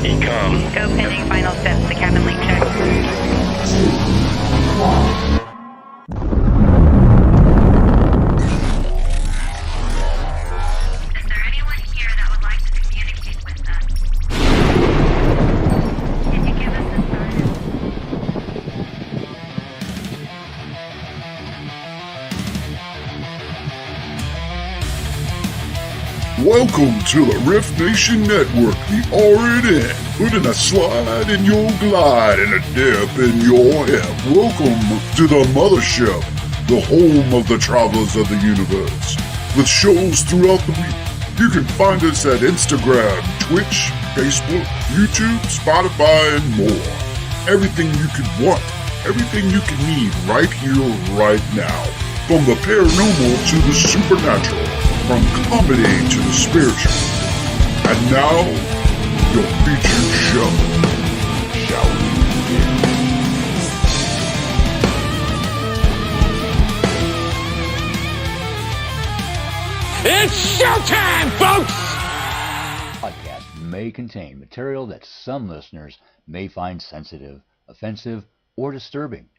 Decom. Go pending final steps. The cabin link check. Is there anyone here that would like to communicate with us? Can you give us a sign? Welcome to the Rift Nation Network, the RNN, putting a slide in your glide and a dip in your hip. Welcome to the mothership, the home of the travelers of the universe. With shows throughout the week, you can find us at Instagram, Twitch, Facebook, YouTube, Spotify, and more. Everything you could want, everything you can need right here, right now. From the paranormal to the supernatural. From comedy to the spiritual. And now, your featured show. Shall we begin? It's showtime, folks! Podcast may contain material that some listeners may find sensitive, offensive, or disturbing.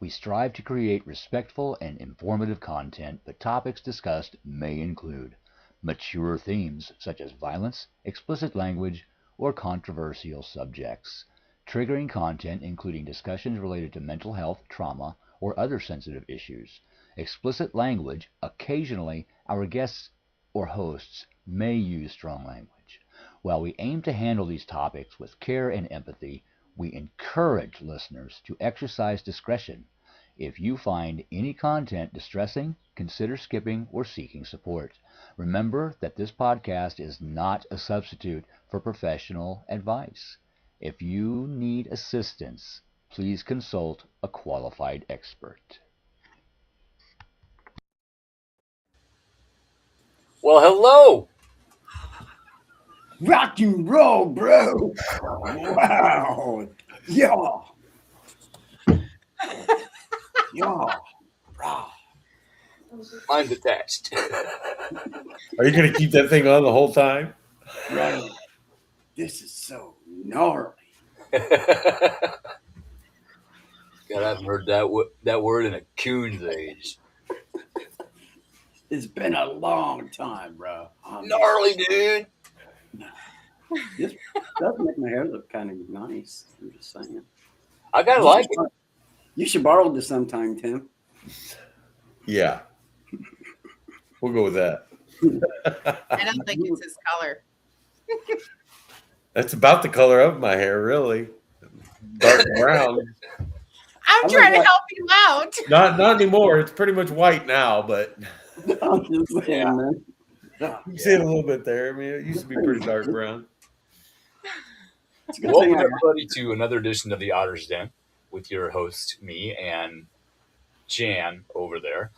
We strive to create respectful and informative content, but topics discussed may include mature themes such as violence, explicit language, or controversial subjects, triggering content including discussions related to mental health, trauma, or other sensitive issues, explicit language. Occasionally, our guests or hosts may use strong language. While we aim to handle these topics with care and empathy, we encourage listeners to exercise discretion. If you find any content distressing, consider skipping or seeking support. Remember that this podcast is not a substitute for professional advice. If you need assistance, please consult a qualified expert. Well, hello! Rock and roll, bro. Wow. Yeah. Yeah. Rah. Mine's attached. Are you going to keep that thing on the whole time? Right. This is so gnarly. God, I haven't heard that word in a coon's age. It's been a long time, bro. Gnarly, dude. This does make my hair look kind of nice. I'm just saying. I kind of like it. You should borrow this sometime, Tim. Yeah. We'll go with that. I don't think it's his color. That's about the color of my hair, really. Dark brown. I'm trying to help you out. Not anymore. It's pretty much white now, but I'm just saying, man. you can see it a little bit there. I mean, it used to be pretty dark brown. Welcome, everybody, to another edition of the Otter's Den with your host, me, and Jan over there.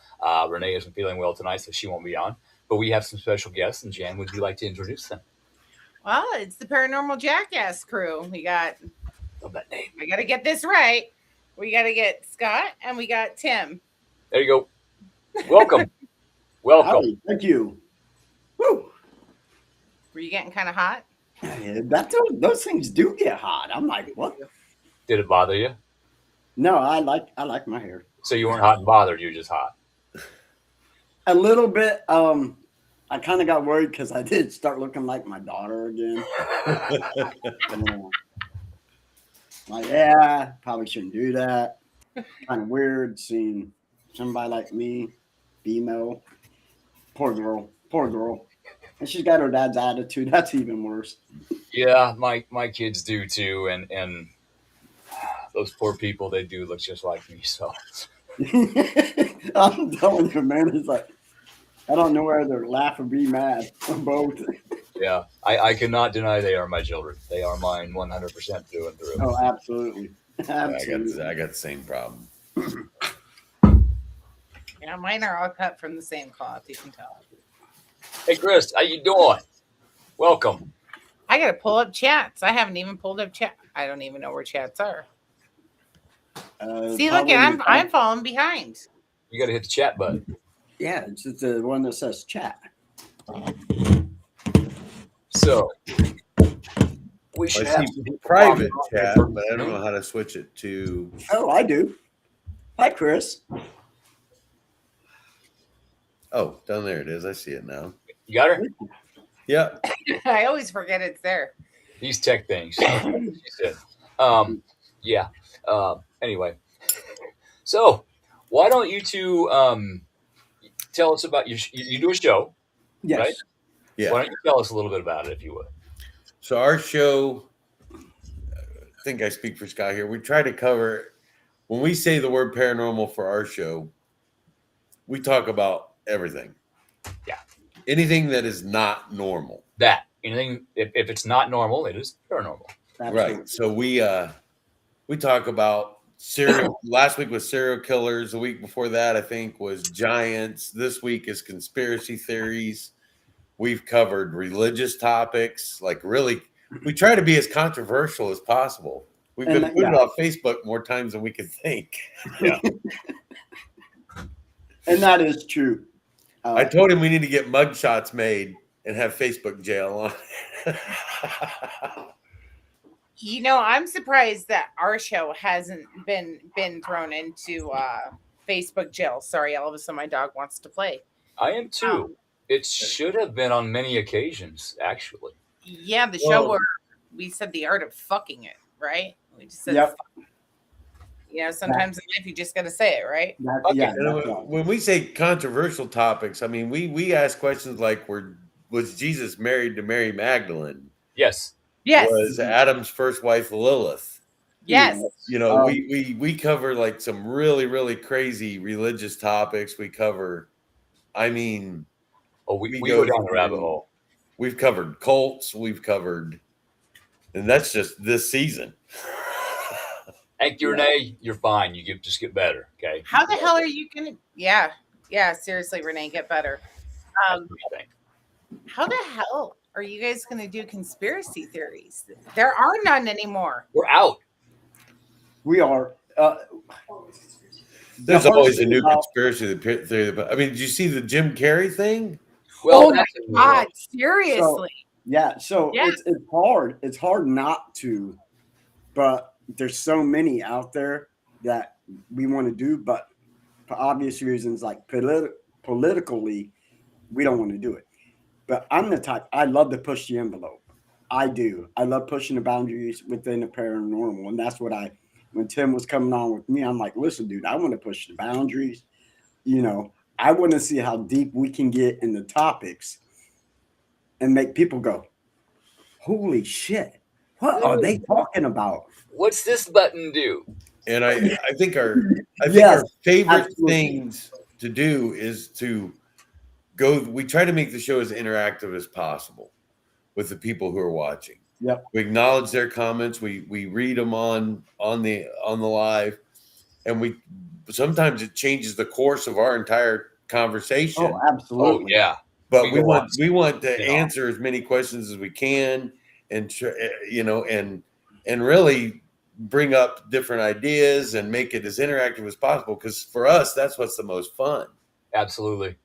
Renee isn't feeling well tonight, so she won't be on. But we have some special guests, and Jan, would you like to introduce them? Well, it's the Paranormal Jackazz crew. We got, Love that name. I got to get this right. We got to get Scott and we got Tim. There you go. Welcome. Welcome. Howdy, thank you. Woo. Were you getting kind of hot? Those things do get hot. I'm like, what? Did it bother you? No, I like my hair. So you weren't hot and bothered, you were just hot. A little bit. I kind of got worried because I did start looking like my daughter again. Like, yeah, probably shouldn't do that. Kind of weird seeing somebody like me, female. Poor girl. And she's got her dad's attitude. That's even worse. Yeah, my kids do too, and those poor people, they do look just like me. So I'm telling you, man, it's like I don't know whether to laugh or be mad or both. yeah, I cannot deny they are my children. They are mine 100% through and through. Oh, absolutely. Absolutely. I got the same problem. Yeah, mine are all cut from the same cloth. You can tell. Hey, Chris, how you doing? Welcome. I got to pull up chats. I haven't even pulled up chat. I don't even know where chats are. See, look, I'm falling behind. You got to hit the chat button. Yeah, it's the one that says chat. So, We should I have see some people private pop chat, up. but I don't know how to switch it to. Oh, I do. Hi, Chris. Oh, down there it is. I see it now. You got her? Yeah. I always forget it's there. These tech things. She said. Yeah. Anyway, so why don't you two tell us about you do a show, Yes. right? Yeah. Why don't you tell us a little bit about it, if you would? So our show, I think I speak for Scott here. We try to cover, when we say the word paranormal for our show, we talk about everything. Yeah. Anything that is not normal. That anything if it's not normal, it is paranormal. Absolutely. Right. So we talk about serial. Last week was serial killers. The week before that, I think, was giants. This week is conspiracy theories. We've covered religious topics. Like, really, we try to be as controversial as possible. We've been putting it on Facebook more times than we could think. Yeah. And that is true. I told him we need to get mugshots made and have Facebook jail on. You know, I'm surprised that our show hasn't been thrown into Facebook jail. Sorry, all of a sudden my dog wants to play. I am too. It should have been on many occasions, actually. Yeah, the show where we said the art of fucking it, right? We just said, Yep. You know, sometimes in life you just got to say it, right? When we say controversial topics, I mean, we ask questions like, was Jesus married to Mary Magdalene? Yes. Yes. Was Adam's first wife Lilith? Yes. You know, we cover like some really, really crazy religious topics. We cover, I mean, we go down the rabbit hole. We've covered cults. We've covered, and that's just this season. Thank you, Renee. You're fine. You just get better. Okay. How the hell are you gonna? Yeah. Seriously, Renee, get better. How the hell are you guys gonna do conspiracy theories? There are none anymore. We're out. We are. There's always a new conspiracy theory. I mean, did you see the Jim Carrey thing? Well, oh my God, seriously. So it's hard. It's hard not to, but there's so many out there that we want to do, but for obvious reasons, like politically, we don't want to do it. But I'm the type, I love to push the envelope. I do. I love pushing the boundaries within the paranormal. And that's what when Tim was coming on with me, I'm like, listen, dude, I want to push the boundaries. You know, I want to see how deep we can get in the topics and make people go, holy shit, what are they talking about? What's this button do? And I think our favorite things to do is to go. We try to make the show as interactive as possible with the people who are watching. Yep. We acknowledge their comments. We read them on the live, and sometimes it changes the course of our entire conversation. Oh, absolutely. Oh, yeah. But we want to answer as many questions as we can, and and really bring up different ideas and make it as interactive as possible. Because for us, that's what's the most fun. Absolutely.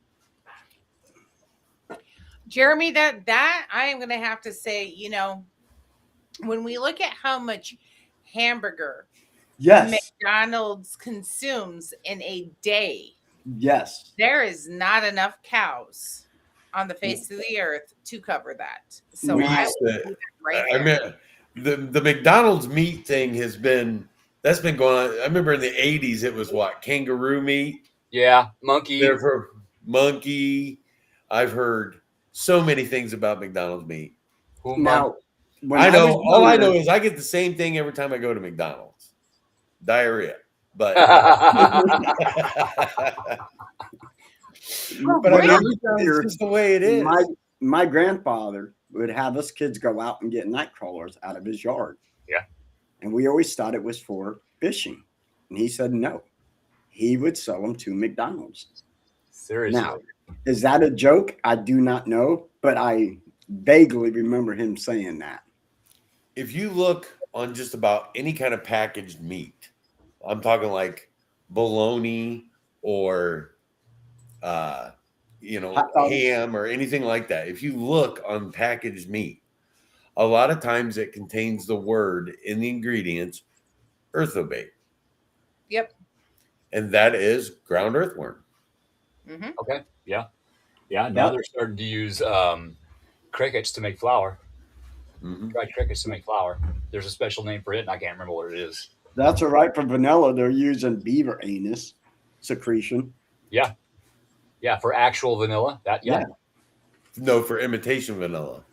Jeremy, that I am going to have to say, you know, when we look at how much hamburger McDonald's consumes in a day, there is not enough cows on the face of the earth to cover that. So I mean, the McDonald's meat thing that's been going on. I remember in the 80s, it was kangaroo meat. Yeah, monkey. Therefore, monkey. I've heard so many things about McDonald's meat. Now, I know. All I know is I get the same thing every time I go to McDonald's. Diarrhea. But but I mean, it's just the way it is. My grandfather would have us kids go out and get night crawlers out of his yard. Yeah. And we always thought it was for fishing. And he said no. He would sell them to McDonald's. Seriously. Now, is that a joke? I do not know, but I vaguely remember him saying that. If you look on just about any kind of packaged meat, I'm talking like bologna or ham or anything like that. If you look on packaged meat, a lot of times it contains the word in the ingredients earthobate. Yep. And that is ground earthworm. Mm-hmm. Okay. Yeah. Yeah. Now they're starting to use crickets to make flour. Mm-hmm. Dried crickets to make flour. There's a special name for it, and I can't remember what it is. That's all right. For vanilla, they're using beaver anus secretion. Yeah. Yeah. For actual vanilla. Yeah. No, for imitation vanilla.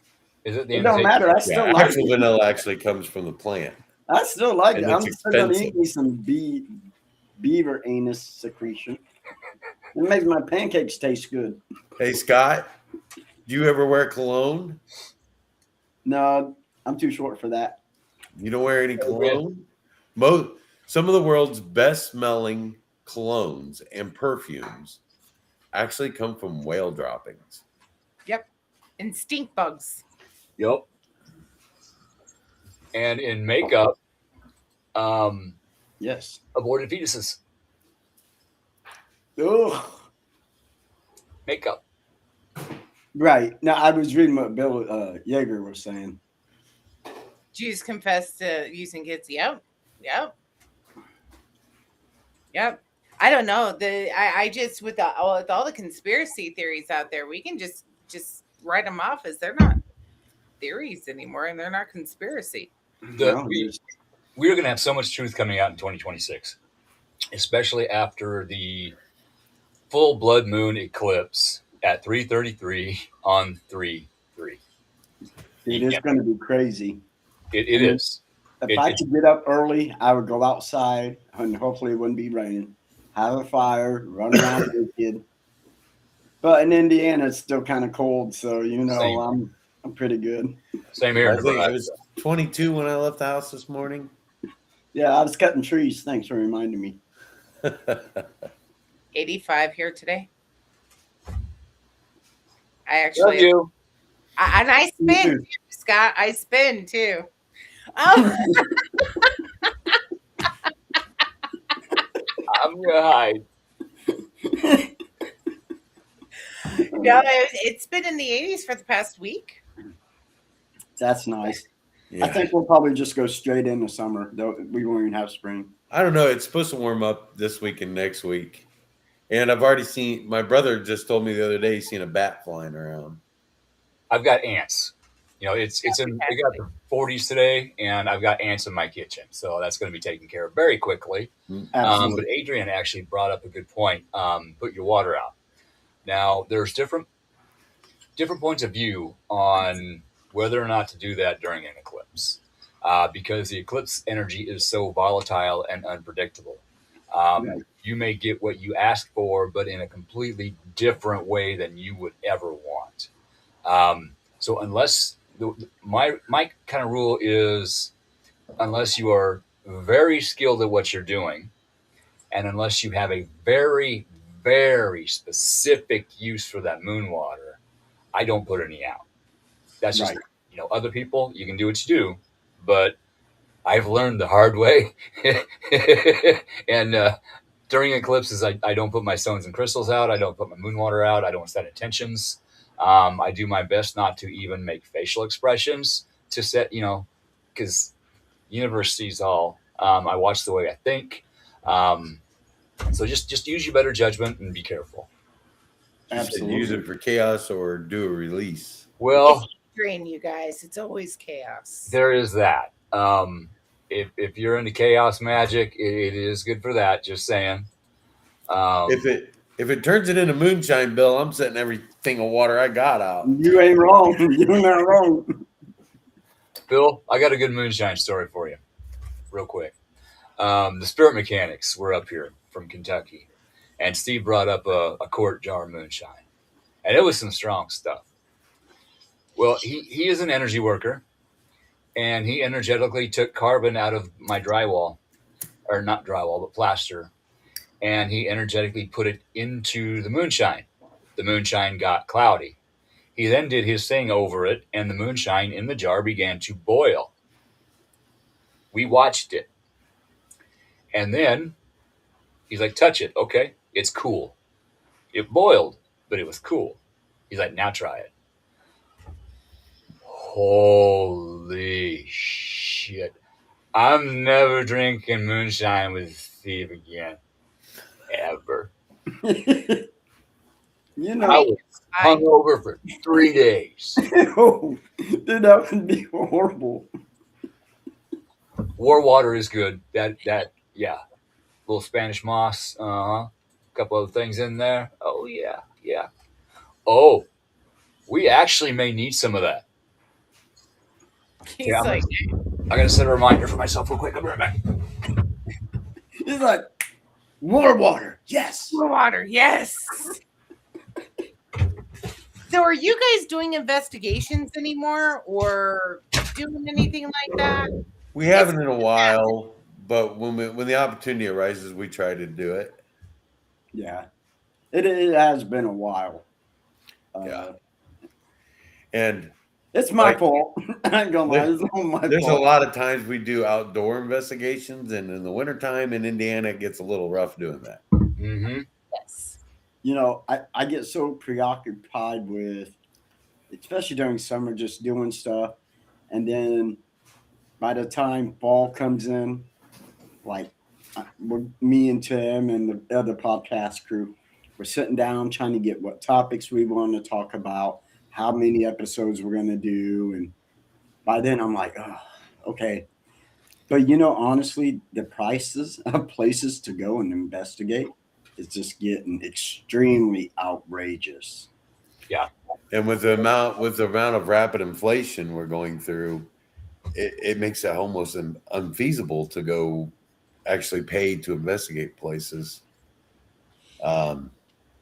Is it the It don't matter. I still like actual it. vanilla actually comes from the plant. I still like And it. I'm it's still gonna expensive. eat me some beaver anus secretion. It makes my pancakes taste good. Hey, Scott, do you ever wear cologne? No, I'm too short for that. You don't wear any cologne? Some of the world's best smelling colognes and perfumes actually come from whale droppings. Yep. And stink bugs. Yep. And in makeup, Yes. aborted fetuses. Ugh. Makeup. Right. Now, I was reading what Bill Yeager was saying. Jews confess to using kids. Yep. Yep. Yep. I don't know. I just with all the conspiracy theories out there, we can just write them off as they're not theories anymore, and they're not conspiracy. We're going to have so much truth coming out in 2026, especially after the full blood moon eclipse at 3:33 on 3/3. It is going to be crazy. It is. If I could get up early, I would go outside, and hopefully it wouldn't be raining. Have a fire, run around naked. But in Indiana, it's still kind of cold, so I'm pretty good. Same here. I think I was 22 when I left the house this morning. Yeah, I was cutting trees. Thanks for reminding me. 85 here today. I Love actually you. and I spin too, Scott. I spin too. Oh. I'm gonna hide. No, it's been in the 80s for the past week. That's nice. Yeah. I think we'll probably just go straight into summer. We won't even have spring. I don't know. It's supposed to warm up this week and next week. And I've already seen, my brother just told me the other day he's seen a bat flying around. I've got ants. It's in we got the 40s today, and I've got ants in my kitchen, so that's going to be taken care of very quickly. Absolutely. But Adrian actually brought up a good point. Put your water out. Now, there's different points of view on whether or not to do that during an eclipse, because the eclipse energy is so volatile and unpredictable. Right. You may get what you asked for, but in a completely different way than you would ever want. So unless my kind of rule is, unless you are very skilled at what you're doing, and unless you have a very, very specific use for that moon water, I don't put any out. That's just, other people, you can do what you do, but I've learned the hard way. And during eclipses, I don't put my stones and crystals out. I don't put my moon water out. I don't set intentions. I do my best not to even make facial expressions to set, because universe sees all. I watch the way I think. So just use your better judgment and be careful. Absolutely. Use it for chaos or do a release. Well, Drain you guys. It's always chaos. there is that. If you're into chaos magic, it is good for that. Just saying. If it turns it into moonshine, Bill, I'm setting everything of water I got out. You ain't wrong. You're not wrong. Bill, I got a good moonshine story for you, real quick. The Spirit Mechanics were up here from Kentucky, and Steve brought up a quart jar of moonshine, and it was some strong stuff. Well, he is an energy worker, and he energetically took carbon out of my drywall, or not drywall, but plaster, and he energetically put it into the moonshine. The moonshine got cloudy. He then did his thing over it, and the moonshine in the jar began to boil. We watched it. And then he's like, touch it. Okay, it's cool. It boiled, but it was cool. He's like, now try it. Holy Holy shit. I'm never drinking moonshine with Steve again. Ever. You I know, was hungover for 3 days. oh, dude, that would be horrible. War water is good. Yeah. Little Spanish moss. A couple other things in there. Oh, yeah. Yeah. Oh, we actually may need some of that. He's Yeah, like, I gotta set a reminder for myself real quick. I'll be right back. He's like, more water. Yes. water, yes. So, are you guys doing investigations anymore, or doing anything like that? We haven't in a while, but when the opportunity arises, we try to do it. Yeah. It has been a while. Yeah. And it's my fault. I ain't gonna lie. It's all my fault. There's a lot of times we do outdoor investigations, and in the wintertime in Indiana, it gets a little rough doing that. Mm-hmm. Yes. You know, I get so preoccupied with, especially during summer, just doing stuff. And then by the time fall comes in, like me and Tim and the other podcast crew, we're sitting down trying to get what topics we want to talk about, how many episodes we're going to do. And by then I'm like, oh, okay. But, you know, honestly, the prices of places to go and investigate is just getting extremely outrageous. Yeah. And with the amount of rapid inflation we're going through, it makes it almost unfeasible to go actually pay to investigate places.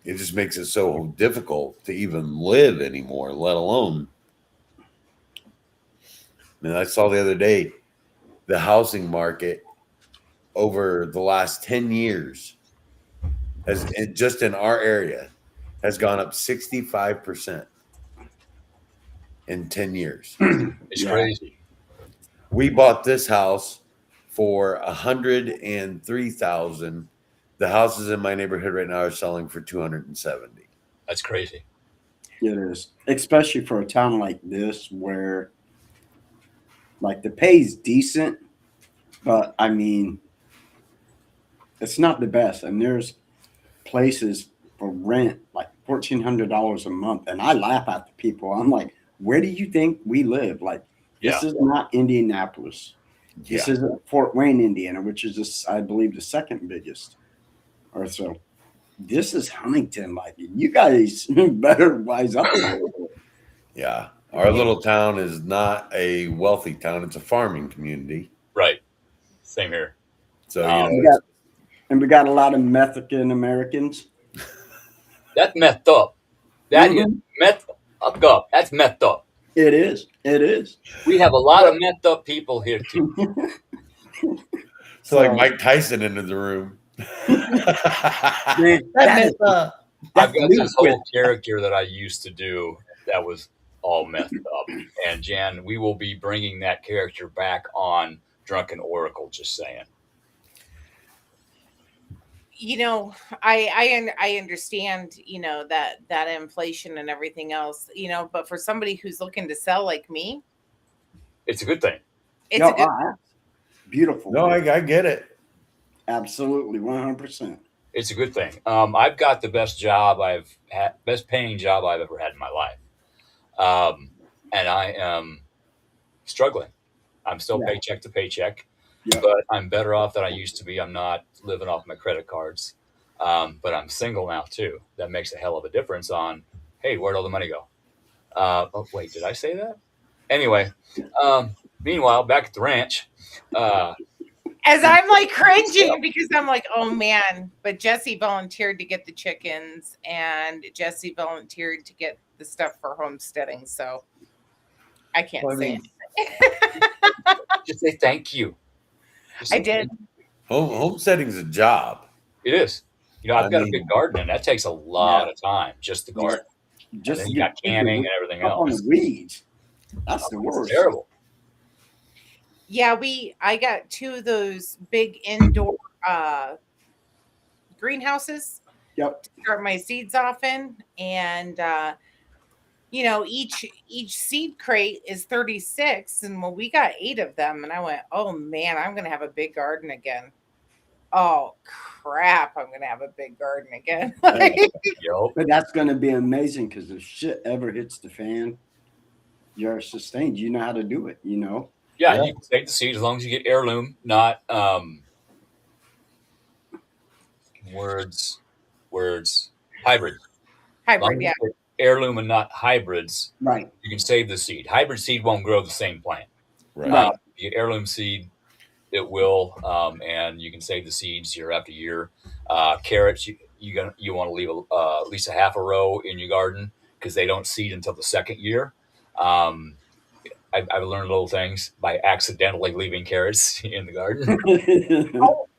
It just makes it so difficult to even live anymore, let alone. I mean, I saw the other day the housing market over the last 10 years has just in our area has gone up 65% in 10 years. It's crazy. We bought this house for $103,000. The houses in my neighborhood right now are selling for $270,000. That's crazy. It is, especially for a town like this where, like, the pay's decent, but I mean, it's not the best. And there's places for rent like $1,400 a month, and I laugh at the people. I'm like, where do you think we live? Like, this is not Indianapolis. This isn't Fort Wayne, Indiana, which is, I believe, the second biggest. Or so. This is Huntington. Like, you guys better wise up a little bit. Yeah. Our little town is not a wealthy town. It's a farming community. Right. Same here. So, we got a lot of Mexican Americans. That's messed up. That is messed up. That's messed up. It is. It is. We have a lot of messed up people here, too. So, like Mike Tyson into the room. I've got this whole character that I used to do that was all messed up. And Jan, we will be bringing that character back on Drunken Oracle, just saying. You know, I understand, you know, that inflation and everything else, you know, but for somebody who's looking to sell like me, it's a good thing. It's a good beautiful. No, I get it. Absolutely, 100%. It's a good thing. I've got the best paying job I've ever had in my life. And I am struggling. I'm still paycheck to paycheck, but I'm better off than I used to be. I'm not living off my credit cards. But I'm single now too. That makes a hell of a difference on, hey, where'd all the money go? Oh, wait, did I say that? Anyway, meanwhile, back at the ranch, as I'm like cringing because I'm like, oh man, but Jesse volunteered to get the chickens and Jesse volunteered to get the stuff for homesteading. So I can't say anything. Just say thank you. I did. Homesteading is a job. It is. You know, I've got a big garden and that takes a lot of time, just the garden. Just you got canning and everything else. On the weeds. That's the worst. It's terrible. Yeah, I got 2 of those big indoor greenhouses. Yep. To start my seeds off in, and each seed crate is 36, and we got 8 of them, and I went, oh man, I'm gonna have a big garden again. Oh crap, I'm gonna have a big garden again. But that's gonna be amazing because if shit ever hits the fan, you're sustained. You know how to do it. Yeah, you can save the seed as long as you get heirloom, not hybrid. Hybrid, yeah. Heirloom and not hybrids. Right. You can save the seed. Hybrid seed won't grow the same plant. Right. You get heirloom seed, it will, and you can save the seeds year after year. Carrots, you want to leave at least a half a row in your garden because they don't seed until the second year. I've learned little things by accidentally leaving carrots in the garden.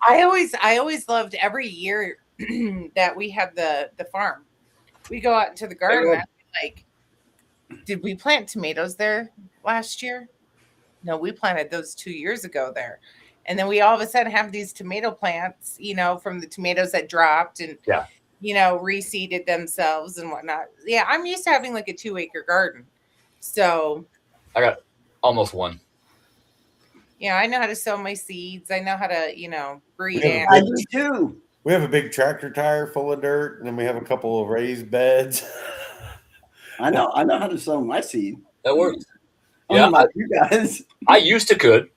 I always loved every year that we had the farm. We go out into the garden. Like, did we plant tomatoes there last year? No, we planted those 2 years ago there. And then we all of a sudden have these tomato plants, from the tomatoes that dropped and, reseeded themselves and whatnot. Yeah, I'm used to having like a 2-acre garden. So I got almost one. Yeah, I know how to sow my seeds. I know how to, breed. I do too. We have a big tractor tire full of dirt, and then we have a couple of raised beds. I know how to sow my seed. That works. Yeah, about you guys. I used to could.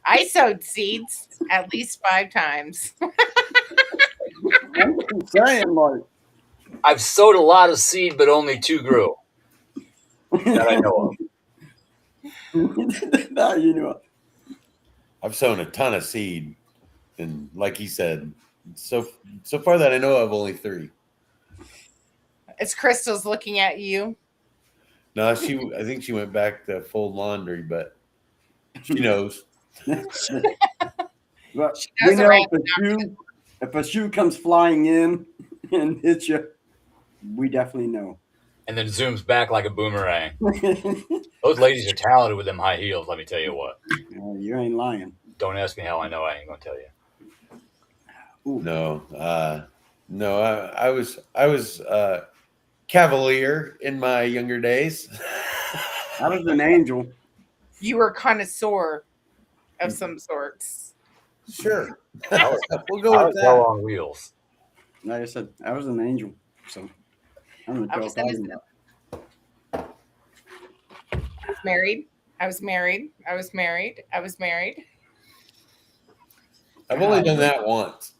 I sowed seeds at least 5 times. I'm saying, like, I've sowed a lot of seed, but only 2 grew that I know of. No, I've sown a ton of seed, and like he said, so far that I know of, only 3. It's Crystal's looking at you. No, I think she went back to fold laundry, but she knows. Well, we know if a shoe comes flying in and hits you, we definitely know. And then zooms back like a boomerang. Those ladies are talented with them high heels, let me tell you what. You ain't lying. Don't ask me how I know. I ain't going to tell you. Ooh. No, I was cavalier in my younger days. I was an angel. You were a connoisseur of some sorts. Sure. We'll go with that. On wheels. Like I said, I was an angel. So I'm I was married. I've only done that once.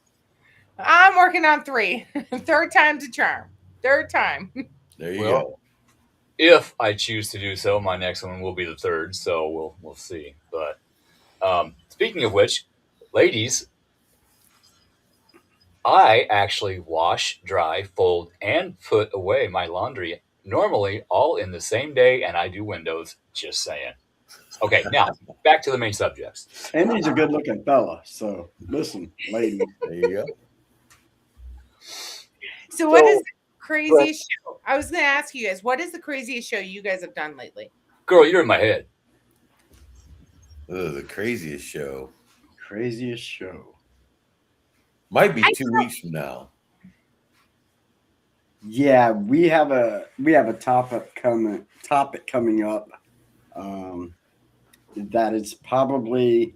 I'm working on 3. 3rd time's a charm. 3rd time. There you go. If I choose to do so, my next one will be the 3rd. So we'll see. But speaking of which, ladies, I actually wash, dry, fold, and put away my laundry normally all in the same day, and I do windows. Just saying. Okay, now back to the main subjects. And he's a good-looking fella. So listen, ladies. There you go. So what is the craziest show? I was going to ask you guys, what is the craziest show you guys have done lately? Girl, you're in my head. The craziest show. Craziest show. Might be 2 weeks from now. Yeah, we have a topic coming up. That is probably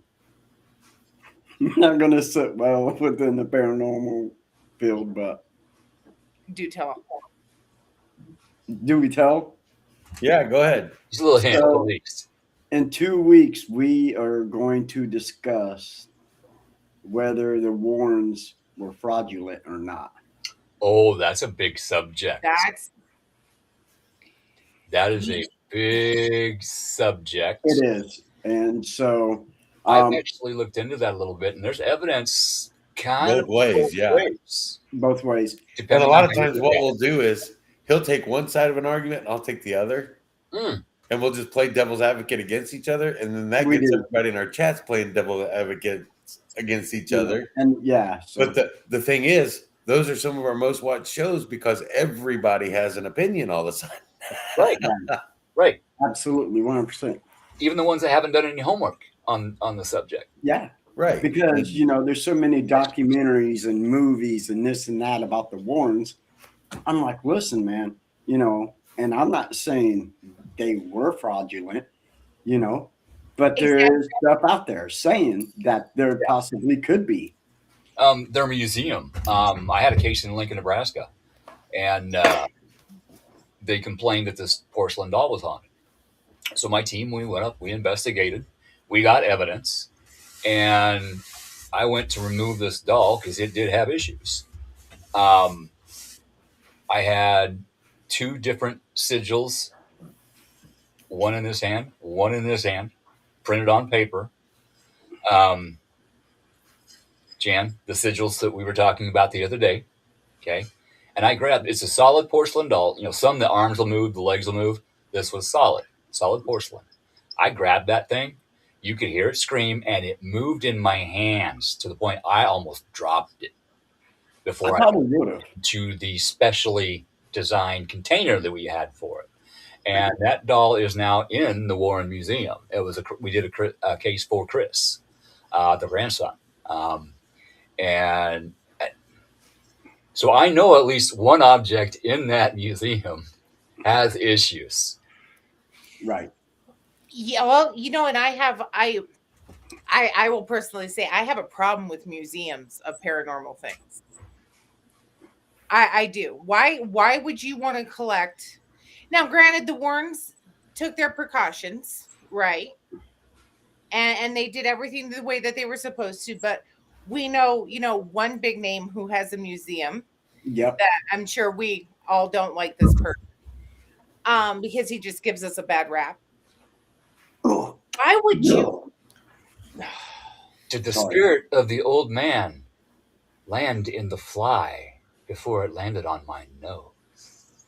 not going to sit well within the paranormal field, but Do tell. do we tell? Yeah, go ahead. Just a little hint, at least. In 2 weeks, we are going to discuss whether the Warrens were fraudulent or not. Oh, that's a big subject. That is a big subject. It is. And so I've actually looked into that a little bit, and there's evidence kind Both ways, yeah. both ways. And a lot of times what we'll do is he'll take one side of an argument and I'll take the other. And we'll just play devil's advocate against each other. And then that gets everybody in our chats playing devil's advocate against each other. And so. But the thing is, those are some of our most watched shows because everybody has an opinion all the time. Right. Absolutely, 100%. Even the ones that haven't done any homework on the subject. Yeah. Right. Because, there's so many documentaries and movies and this and that about the Warrens. I'm like, listen, man, And I'm not saying they were fraudulent, you know, but there Exactly. is stuff out there saying that there possibly could be. Their museum. I had a case in Lincoln, Nebraska, and they complained that this porcelain doll was haunted. So my team, we went up, we investigated, we got evidence, and I went to remove this doll because it did have issues. I had 2 different sigils, one in this hand, one in this hand, printed on paper. Jan, the sigils that we were talking about the other day, okay? And I grabbed, it's a solid porcelain doll. You know, some the arms will move, the legs will move. This was solid porcelain. I grabbed that thing. You could hear it scream, and it moved in my hands to the point I almost dropped it before I probably would have. to the specially designed container that we had for it. And that doll is now in the Warren Museum. It was we did a case for Chris, the grandson, and so I know at least one object in that museum has issues. Right. Yeah, well, you know, and I will personally say I have a problem with museums of paranormal things. I do. Why would you want to collect? Now, granted, the Warrens took their precautions, right? And they did everything the way that they were supposed to, but we know, you know, one big name who has a museum. Yep. That I'm sure we all don't like this person. Because he just gives us a bad rap. Why would you? Did the spirit of the old man land in the fly before it landed on my nose?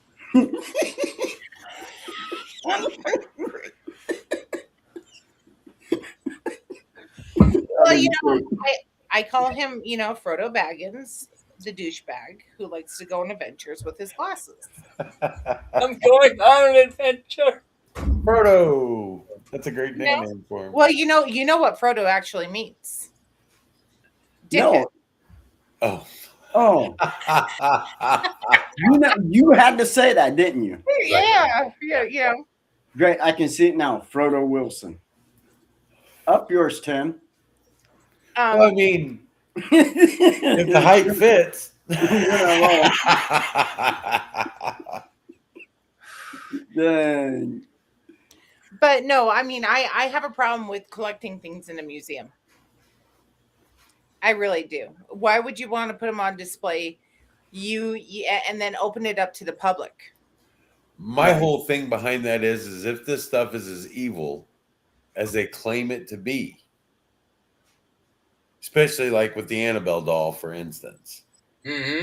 Well, you know, I call him, you know, Frodo Baggins, the douchebag who likes to go on adventures with his glasses. I'm going on an adventure. Frodo. That's a great name for him. Well, you know what Frodo actually means. Dickhead. No. Oh. You had to say that, didn't you? Yeah. Great. I can see it now. Frodo Wilson. Up yours, Tim. Well, I mean, if the height fits. Dang. But no, I mean, I have a problem with collecting things in a museum. I really do. Why would you want to put them on display? You and then open it up to the public. My whole thing behind that is if this stuff is as evil as they claim it to be, especially like with the Annabelle doll, for instance,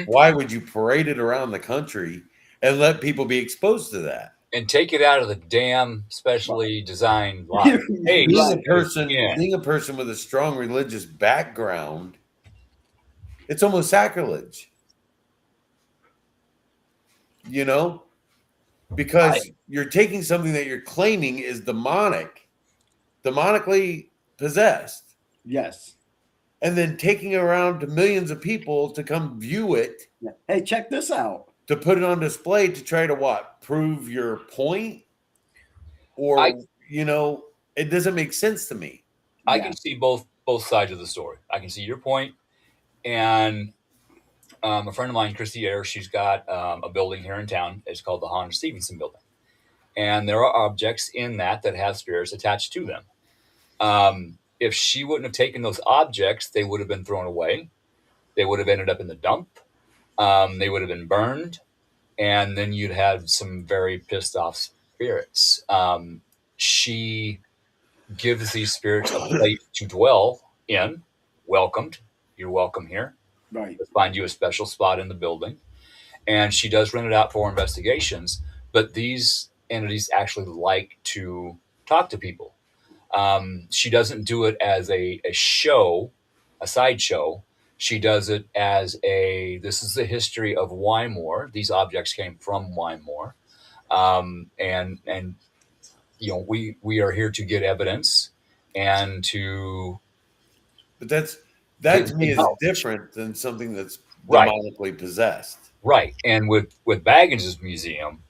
why would you parade it around the country and let people be exposed to that? And take it out of the damn specially designed line. Hey, being a person with a strong religious background, it's almost sacrilege. You know? Because you're taking something that you're claiming is demonically possessed. Yes. And then taking it around to millions of people to come view it. Hey, check this out. To put it on display to try to what? Prove your point? Or, you know, it doesn't make sense to me. I can see both sides of the story. I can see your point. And a friend of mine, Christy Ayers, she's got a building here in town. It's called the Hans Stevenson Building. And there are objects in that have spirits attached to them. If she wouldn't have taken those objects, they would have been thrown away. They would have ended up in the dump. They would have been burned. And then you'd have some very pissed off spirits. She gives these spirits a place to dwell in. Welcomed. You're welcome here. Right. Let's find you a special spot in the building. And she does rent it out for investigations. But these entities actually like to talk to people. She doesn't do it as a show, a sideshow. She does it as this is the history of Wymore. These objects came from Wymore. And you know, we are here to get evidence and to. But that to me is different than something that's demonically possessed. Right. And with Baggins' museum,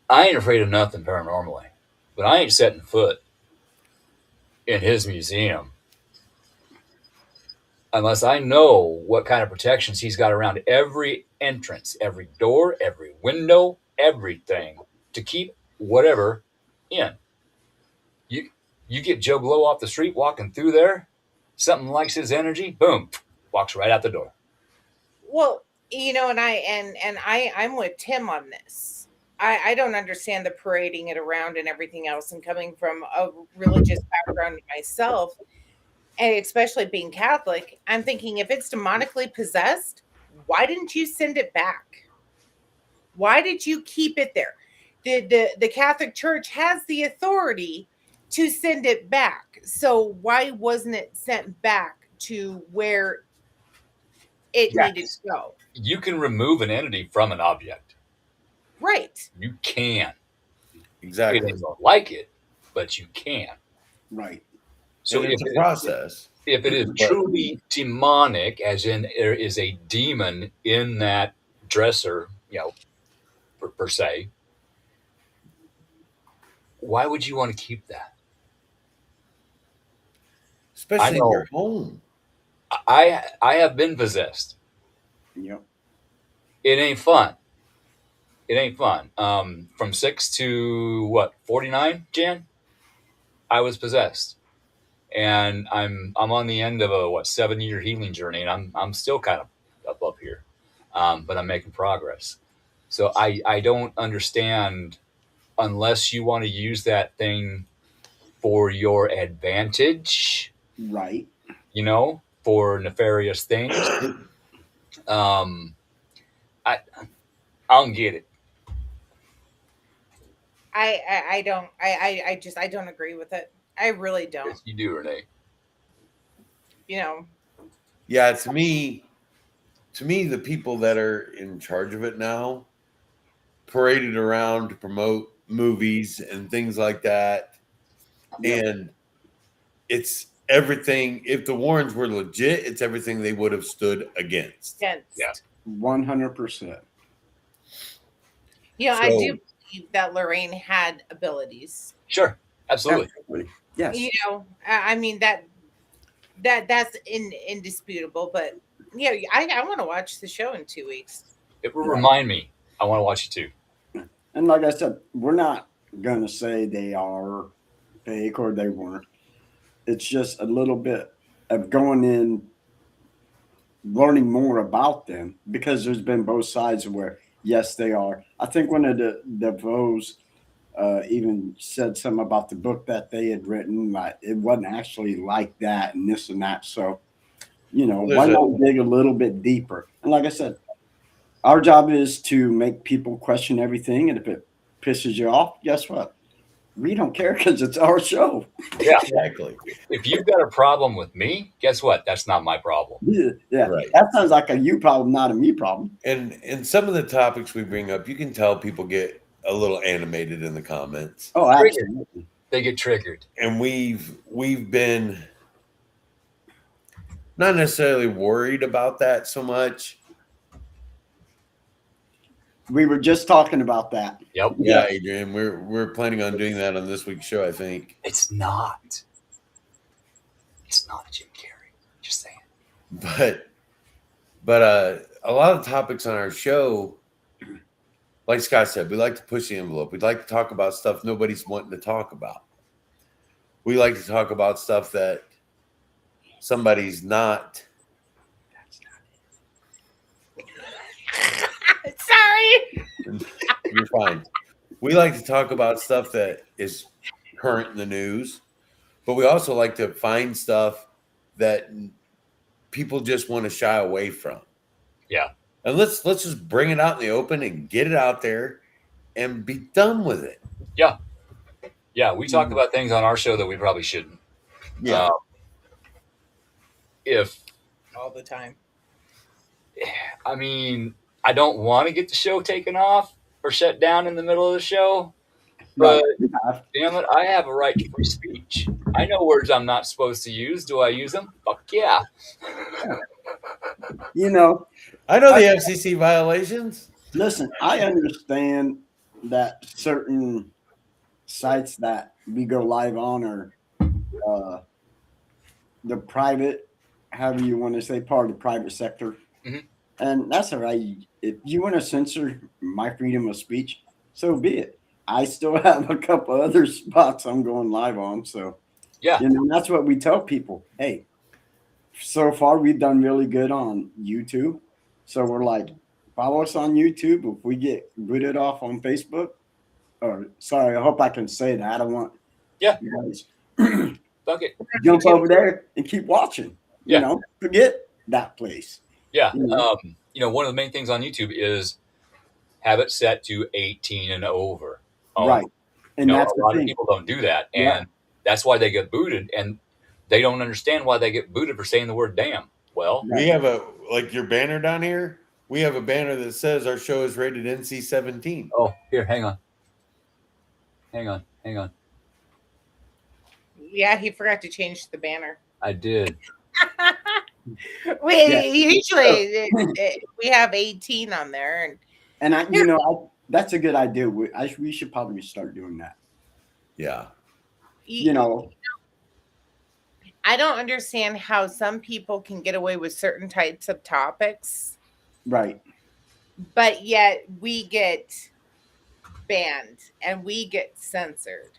I ain't afraid of nothing paranormally, but I ain't setting foot in his museum unless I know what kind of protections he's got around every entrance, every door, every window, everything to keep whatever in. You get Joe Blow off the street walking through there, something likes his energy, boom, walks right out the door. Well, I'm with Tim on this. I don't understand the parading it around and everything else. And coming from a religious background myself, and especially being Catholic, I'm thinking if it's demonically possessed, why didn't you send it back? Why did you keep it there? The Catholic Church has the authority to send it back. So why wasn't it sent back to where it needed to go? You can remove an entity from an object. Right. You can. Exactly. They don't like it, but you can. Right. So it's a process. If it is truly demonic, as in there is a demon in that dresser, per se, why would you want to keep that? Especially in your home. I have been possessed. Yep. It ain't fun. It ain't fun. From 6 to 49, Jan, I was possessed, and I'm on the end of a 7-year healing journey, and I'm still kind of up here, but I'm making progress. So I don't understand unless you want to use that thing for your advantage, right? For nefarious things. I don't get it. I don't agree with it. I really don't. Yes, you do, Renee. Yeah, to me, the people that are in charge of it now paraded around to promote movies and things like that. Yep. And it's everything. If the Warrens were legit, it's everything they would have stood against. Yeah. 100%. Yeah, I do believe that Lorraine had abilities. Sure. Absolutely. Yes. I mean that's indisputable, but yeah, I want to watch the show in 2 weeks. It will remind me. I want to watch it too. And like I said, we're not going to say they are fake or they weren't. It's just a little bit of going in, learning more about them, because there's been both sides where, yes, they are. I think one of the DeVos even said something about the book that they had written. Like, it wasn't actually like that and this and that. So, why not dig a little bit deeper? And like I said, our job is to make people question everything. And if it pisses you off, guess what? We don't care because it's our show. Yeah, exactly. If you've got a problem with me, guess what? That's not my problem. Yeah. Right. That sounds like a you problem, not a me problem. And some of the topics we bring up, you can tell people get a little animated in the comments. Oh, absolutely. They get triggered. And we've been not necessarily worried about that so much. We were just talking about that. Yep. Yeah, Adrian, we're planning on doing that on this week's show, I think. It's not a Jim Carrey. Just saying. But a lot of topics on our show, like Scott said, we like to push the envelope. We'd like to talk about stuff nobody's wanting to talk about. We like to talk about stuff that somebody's not. Sorry. You're fine. We like to talk about stuff that is current in the news, but we also like to find stuff that people just want to shy away from. Yeah. And let's just bring it out in the open and get it out there and be done with it. Yeah. Yeah, we talk about things on our show that we probably shouldn't. Yeah. If all the time. I mean, I don't want to get the show taken off or shut down in the middle of the show, but damn it, I have a right to free speech. I know words I'm not supposed to use. Do I use them? Fuck yeah. You know, I know the FCC violations. Listen, I understand that certain sites that we go live on are the private, however you want to say, part of the private sector. Mhm. And that's all right. If you want to censor my freedom of speech, so be it. I still have a couple other spots I'm going live on. So, Yeah. that's what we tell people. Hey, so far we've done really good on YouTube. So we're like, follow us on YouTube. If we get booted off on Facebook, or sorry, I hope I can say that. I don't want Yeah. you guys Fuck it. jump over there and keep watching. Yeah. Forget that place. Yeah. Mhm. One of the main things on YouTube is have it set to 18 and over. Right. And that's a the lot thing. of people don't do that. Yeah. And that's why they get booted. And they don't understand why they get booted for saying the word damn. Well, We have your banner down here. We have a banner that says our show is rated NC-17. oh, here, hang on. Yeah, he forgot to change the banner. I did. Usually we have 18 on there, And that's a good idea. We should probably start doing that. Yeah. I don't understand how some people can get away with certain types of topics, Right. but yet we get banned and we get censored.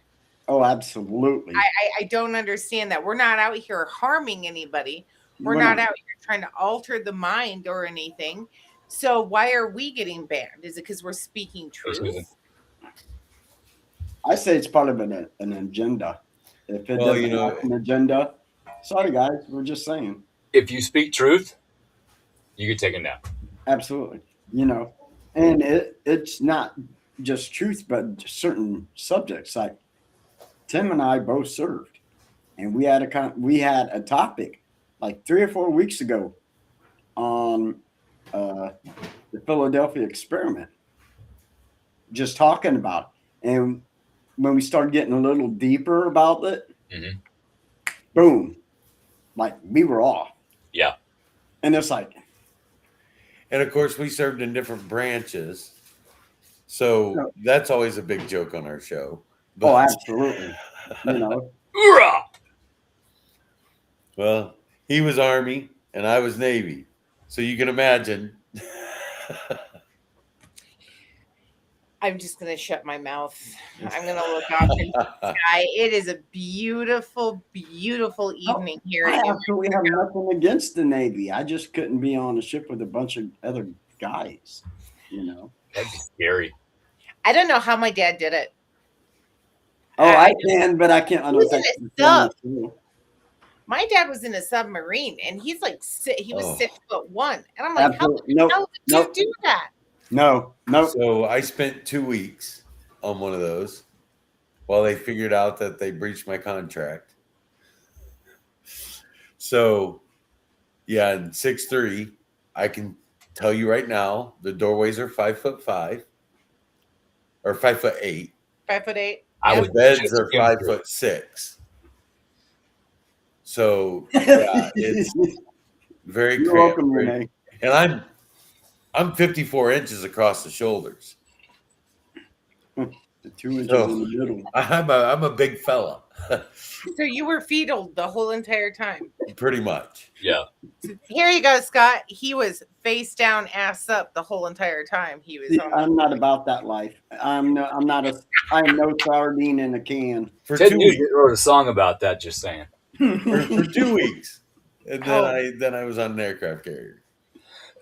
Oh, absolutely. I don't understand that. We're not out here harming anybody. We're not out here trying to alter the mind or anything. So why are we getting banned? Is it because we're speaking truth? I say it's part of an agenda. If it doesn't have an agenda, sorry guys, we're just saying. If you speak truth, you get taken down. Absolutely. And it's not just truth, but certain subjects. Like Tim and I both served, and we had a topic like 3 or 4 weeks ago on the Philadelphia experiment, just talking about it. And when we started getting a little deeper about it, boom, like we were off. Yeah. And it's like, and of course we served in different branches, so that's always a big joke on our show. But, absolutely. Well, he was Army and I was Navy, so you can imagine. I'm just going to shut my mouth. I'm going to look off into the sky. It is a beautiful, beautiful evening here. I absolutely have nothing against the Navy. I just couldn't be on a ship with a bunch of other guys, That'd be scary. I don't know how my dad did it. Oh, I can, but I can't. I don't think my dad was in a submarine, and he's like, he was 6'1", and I'm like, absolutely. how did you do that? No. So I spent 2 weeks on one of those while they figured out that they breached my contract. So, yeah, in 6'3", I can tell you right now, the doorways are 5'5" or 5'8". 5'8". The beds are 5'6". So yeah, it's very You're cramped. welcome, Renee. And I'm 54 inches across the shoulders. The 2 inches in the middle. I'm a big fella. So you were fetal the whole entire time. Pretty much. Yeah. Here you go, Scott. He was face down, ass up the whole entire time. He was. I'm not about that life. I'm no sardine in a can. For Ted 2 Nugent weeks. wrote a song about that. Just saying. For 2 weeks, and then I was on an aircraft carrier.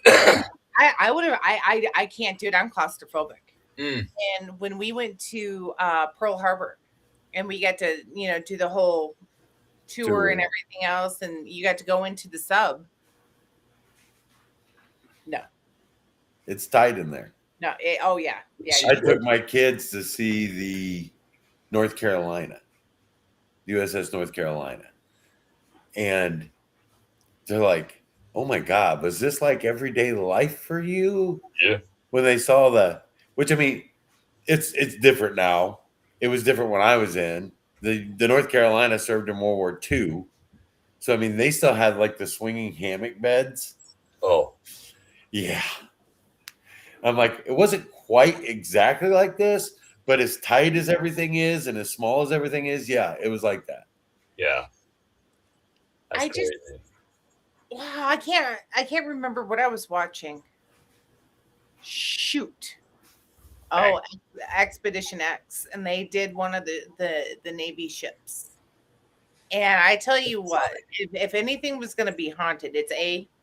I would have. I can't do it. I'm claustrophobic. Mm. And when we went to Pearl Harbor, and we got to do the whole tour and everything else, and you got to go into the sub. No, it's tight in there. No. Yeah. I took my kids to see the North Carolina, USS North Carolina, and they're like, "Oh my God, was this like everyday life for you?" Yeah. When they saw which I mean, it's different now. It was different when I was in. The North Carolina served in World War II. So, I mean, they still had like the swinging hammock beds. Oh. Yeah. I'm like, it wasn't quite exactly like this, but as tight as everything is and as small as everything is, yeah, it was like that. Yeah. That's crazy. Wow, I can't remember what I was watching. Shoot. Oh, Expedition X, and they did one of the Navy ships. And I tell you what, if anything was going to be haunted,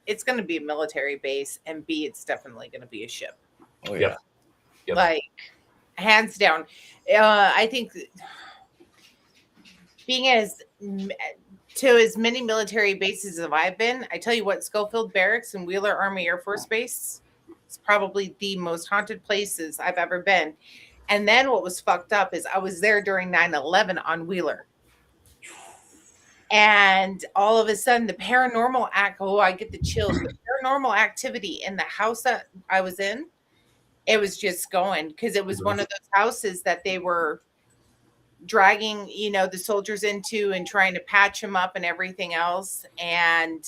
it's going to be a military base, and B, it's definitely going to be a ship. Oh yeah, Yep. Like hands down. I think being as many military bases as I've been, I tell you what, Schofield Barracks and Wheeler Army Air Force Base is probably the most haunted places I've ever been. And then what was fucked up is I was there during 9/11 on Wheeler. And all of a sudden, the paranormal I get the chills. The paranormal activity in the house that I was in, it was just going, because it was one of those houses that they were dragging, the soldiers into and trying to patch them up and everything else. And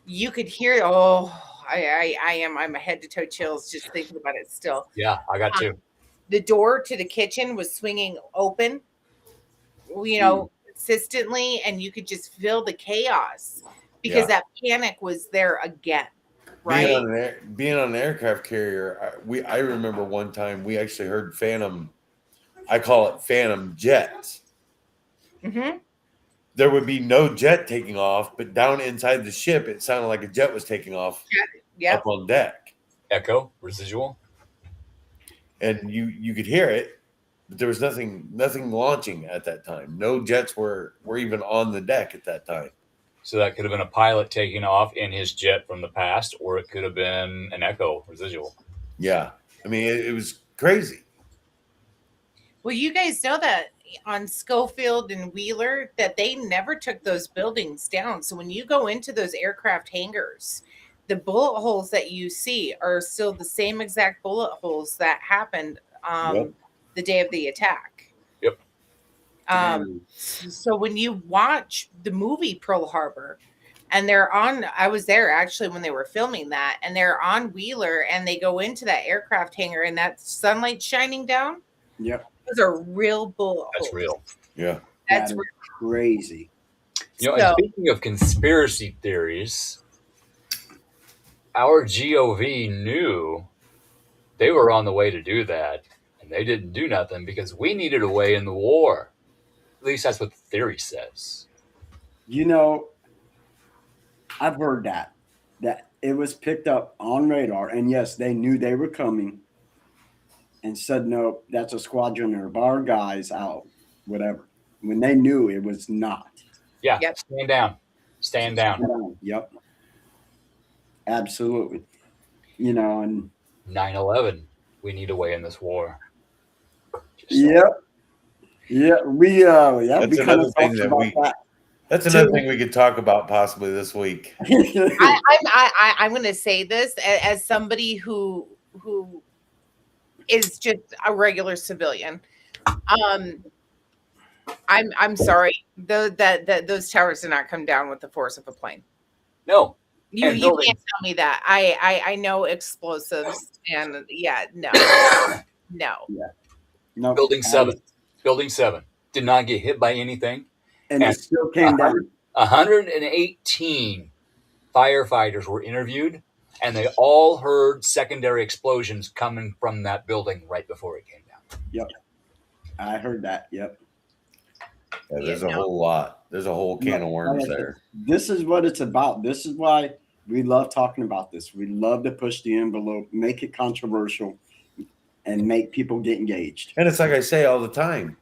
you could hear, I'm a head to toe chills just thinking about it still. Yeah, I got two. The door to the kitchen was swinging open, consistently, and you could just feel the chaos because that panic was there again. Right. Being on an aircraft carrier, I remember one time we actually heard phantom. I call it phantom jets. Mm-hmm. There would be no jet taking off, but down inside the ship, it sounded like a jet was taking off up on deck. Echo, residual. And you could hear it, but there was nothing launching at that time. No jets were even on the deck at that time. So that could have been a pilot taking off in his jet from the past, or it could have been an echo residual. Yeah. I mean, it was crazy. Well, you guys know that on Schofield and Wheeler that they never took those buildings down. So when you go into those aircraft hangars, the bullet holes that you see are still the same exact bullet holes that happened the day of the attack. Yep. So when you watch the movie Pearl Harbor, and I was there actually when they were filming that, and they're on Wheeler and they go into that aircraft hangar and that sunlight shining down. Yep. Those are real bullet holes. That's real. Yeah. That's crazy. And speaking of conspiracy theories, our GOV knew they were on the way to do that, and they didn't do nothing because we needed a way in the war. At least that's what the theory says. I've heard that it was picked up on radar, and yes, they knew they were coming and said, no, that's a squadron of our guys out, whatever. When they knew it was not. Yeah. Yep. Stand down. Yep. Absolutely. And 9/11, we need a way in this war. Yep. Yeah, That's we another thing That's another thing we could talk about possibly this week. I'm going to say this as somebody who is just a regular civilian. I'm sorry. Those towers did not come down with the force of a plane. No. You can't tell me that. I know explosives and no. Yeah. No. Building 7 did not get hit by anything. And it still came down. 118 firefighters were interviewed, and they all heard secondary explosions coming from that building right before it came down. Yep. I heard that. Yep. Yeah, there's a whole lot. There's a whole can of worms there. This is what it's about. This is why we love talking about this. We love to push the envelope, make it controversial, and make people get engaged. And it's like I say all the time.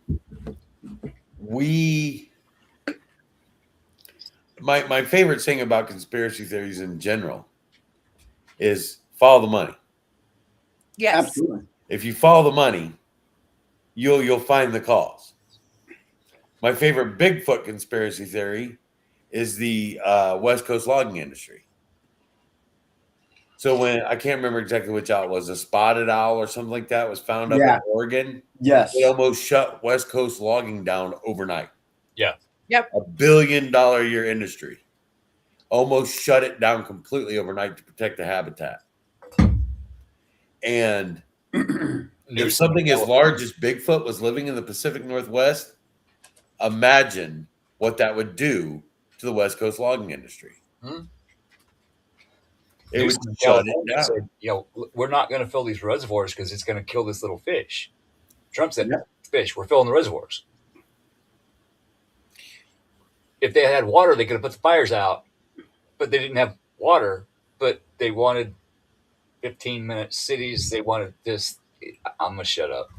My favorite thing about conspiracy theories in general is follow the money. Yes. Absolutely. If you follow the money, you'll find the cause. My favorite Bigfoot conspiracy theory is the West Coast logging industry. So when I can't remember exactly which owl it was, a spotted owl or something like that was found up in Oregon. Yes. It almost shut West Coast logging down overnight. Yeah. Yep. $1 billion a year industry. Almost shut it down completely overnight to protect the habitat. And If something as large as Bigfoot was living in the Pacific Northwest, imagine what that would do to the West Coast logging industry. It would shut it down. Said, we're not going to fill these reservoirs because it's going to kill this little fish. Trump said, fish, we're filling the reservoirs. If they had water, they could have put the fires out, but they didn't have water, but they wanted 15-minute cities. They wanted this. I'm going to shut up.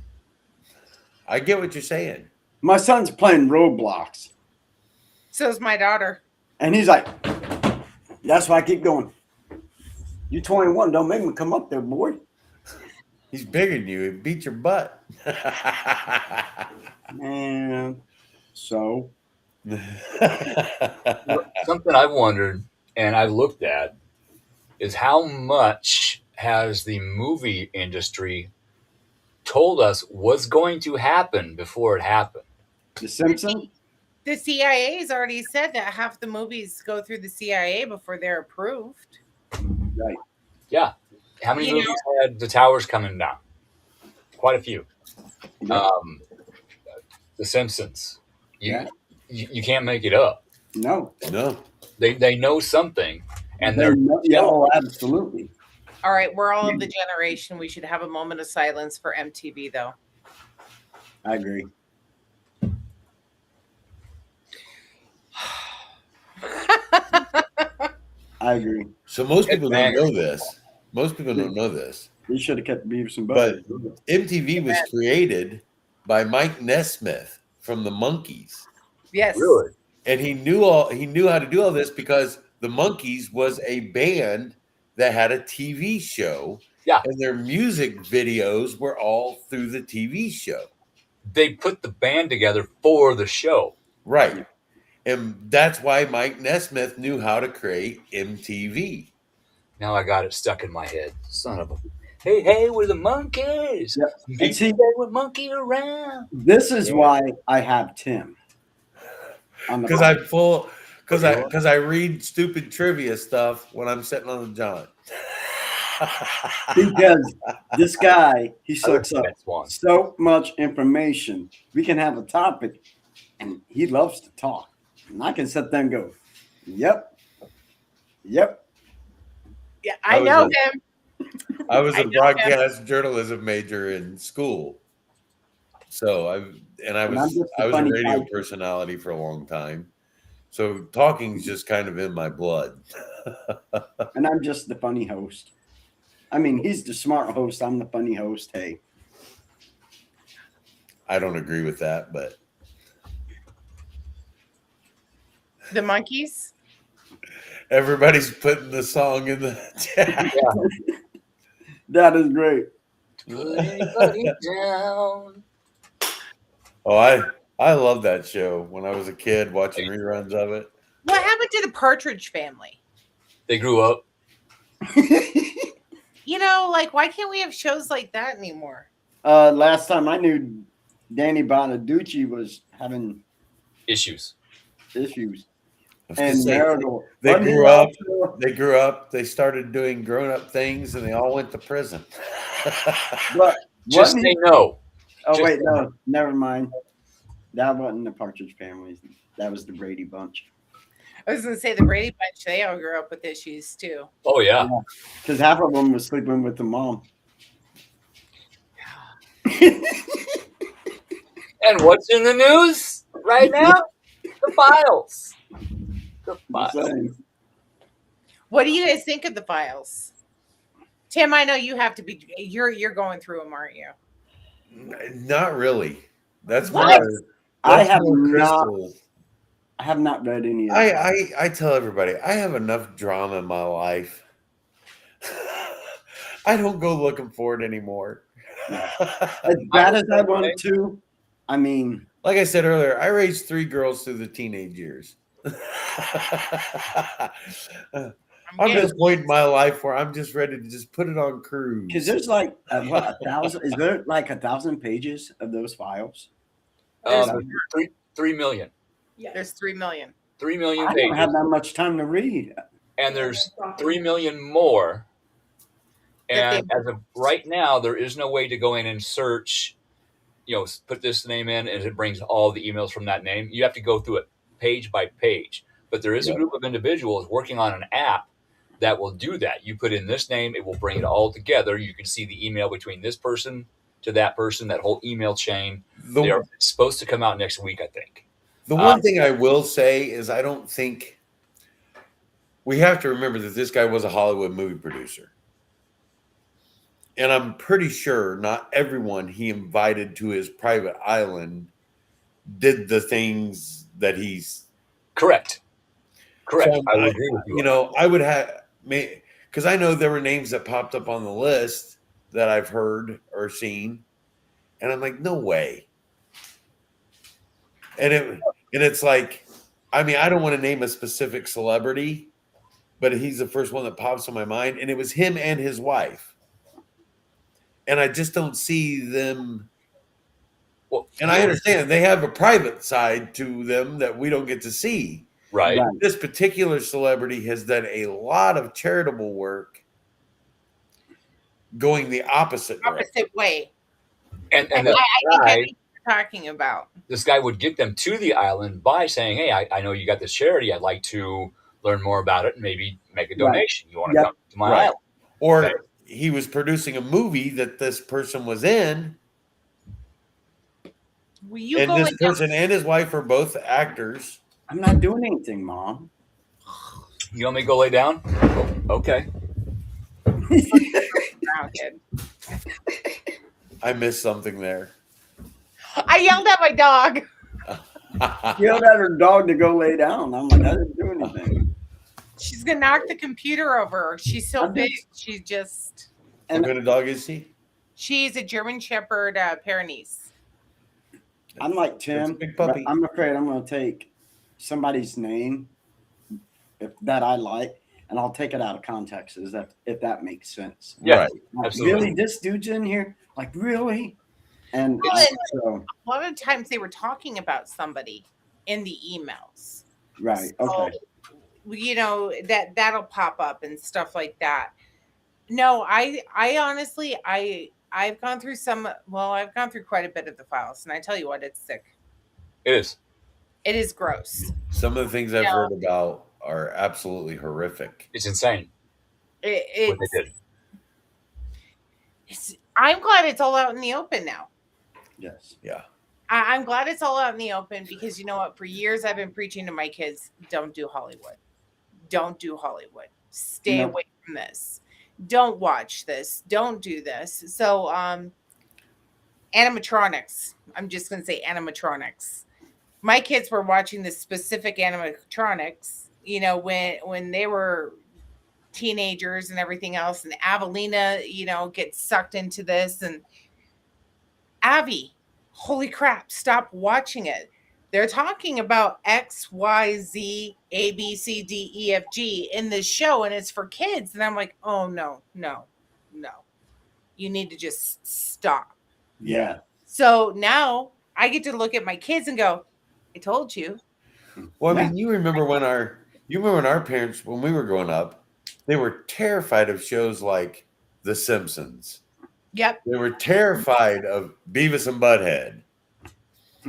I get what you're saying. My son's playing Roblox. So's my daughter. And he's like, that's why I keep going. You 21, don't make me come up there, boy. He's bigger than you. He beat your butt. Man, so. Something I've wondered and I've looked at is how much has the movie industry told us was going to happen before it happened? The Simpsons? The CIA's already said that half the movies go through the CIA before they're approved. Right. Yeah. How many movies had the towers coming down? Quite a few. Yeah. The Simpsons. You can't make it up. No. They know something, and they're absolutely. All right, we're all of the generation. We should have a moment of silence for MTV, though. I agree. I agree. So most people don't know this. Most people don't know this. You should have kept Beavis and Butt. But MTV was created by Mike Nesmith from the Monkees. Yes. Really? And he knew how to do all this because the Monkees was a band that had a TV show. Yeah. And their music videos were all through the TV show. They put the band together for the show. Right. And that's why Mike Nesmith knew how to create MTV. Now I got it stuck in my head. Son of a... Hey, we're the Monkees. Yep. And see, we're monkey around. This is why I have Tim. Because I read stupid trivia stuff when I'm sitting on the John. Because this guy, he sucks up so much information. We can have a topic, and he loves to talk. And I can sit there and go, yep. Yeah, I know him. I was a broadcast journalism major in school. So I was a radio personality for a long time. So talking's just kind of in my blood. And I'm just the funny host. I mean, he's the smart host. I'm the funny host. Hey. I don't agree with that, but. The Monkees? Everybody's putting the song in the chat. Yeah. That is great. Put anybody down. Oh, I love that show when I was a kid watching reruns of it. What happened to the Partridge Family? They grew up. Why can't we have shows like that anymore? Last time I knew, Danny Bonaducci was having issues. And marital. They grew up. They started doing grown-up things, and they all went to prison. But just say no. Oh, wait, no. Never mind. That wasn't the Partridge Family. That was the Brady Bunch. I was going to say the Brady Bunch, they all grew up with issues, too. Oh, yeah. Because half of them was sleeping with the mom. And what's in the news right now? The files. What do you guys think of the files? Tim, I know you have to be. You're going through them, aren't you? Not really. That's what I have not read any of it. I tell everybody I have enough drama in my life. I don't go looking for it anymore. As bad as I want to, I mean, like I said earlier, I raised 3 girls through the teenage years. I'm at this point in my life where I'm just ready to just put it on cruise. Because there's like 1,000. Is there like 1,000 pages of those files? 3 million. Yeah, there's 3 million. 3 million pages. I don't have that much time to read. And there's 3 million more And as of right now, there is no way to go in and search, put this name in and it brings all the emails from that name. You have to go through it page by page. But there is a group of individuals working on an app that will do that. You put in this name, it will bring it all together. You can see the email between this person to that person, that whole email chain. They're supposed to come out next week, I think. The one thing I will say is I don't think we have to remember that this guy was a Hollywood movie producer. And I'm pretty sure not everyone he invited to his private island did the things that he's... Correct. So I would agree with you. I would have... Because I know there were names that popped up on the list that I've heard or seen. And I'm like, no way. And it's like, I don't want to name a specific celebrity, but he's the first one that pops in my mind. And it was him and his wife. And I just don't see them. Well, and I understand they have a private side to them that we don't get to see. Right. This particular celebrity has done a lot of charitable work going the opposite way. And I think I know what you're talking about. This guy would get them to the island by saying, hey, I know you got this charity. I'd like to learn more about it and maybe make a donation. You want to come to my island? Or he was producing a movie that this person was in. And this person and his wife are both actors. I'm not doing anything, Mom. You want me to go lay down? Oh, okay. I missed something there. I yelled at my dog. Yelled at her dog to go lay down. I'm like, I didn't do anything. She's gonna knock the computer over. She's so big. She's just. What kind of dog is she? She's a German Shepherd Pyrenees. I'm like Tim. Big puppy. I'm afraid I'm going to take somebody's name that I like, and I'll take it out of context. If that makes sense? Yeah, right. Absolutely. Really, this dude's in here? Like, really? And a lot of times they were talking about somebody in the emails. Right. So, okay. that'll pop up and stuff like that. No, I honestly, I've gone through I've gone through quite a bit of the files, and I tell you what, it's sick. It is. It is gross. Some of the things I've heard about are absolutely horrific. It's insane. What they did. I'm glad it's all out in the open now. Yes. Yeah. I'm glad it's all out in the open because you know what? For years, I've been preaching to my kids, don't do Hollywood. Don't do Hollywood. Stay away from this. Don't watch this. Don't do this. So, animatronics. I'm just going to say animatronics. My kids were watching this specific animatronics, when they were teenagers and everything else. And Avelina, gets sucked into this. And Abby, holy crap, stop watching it. They're talking about X, Y, Z, A, B, C, D, E, F, G in this show, and it's for kids. And I'm like, oh, no. You need to just stop. Yeah. So now I get to look at my kids and go, I told you. Well, you remember when our parents, when we were growing up, they were terrified of shows like The Simpsons. Yep. They were terrified of Beavis and Butthead.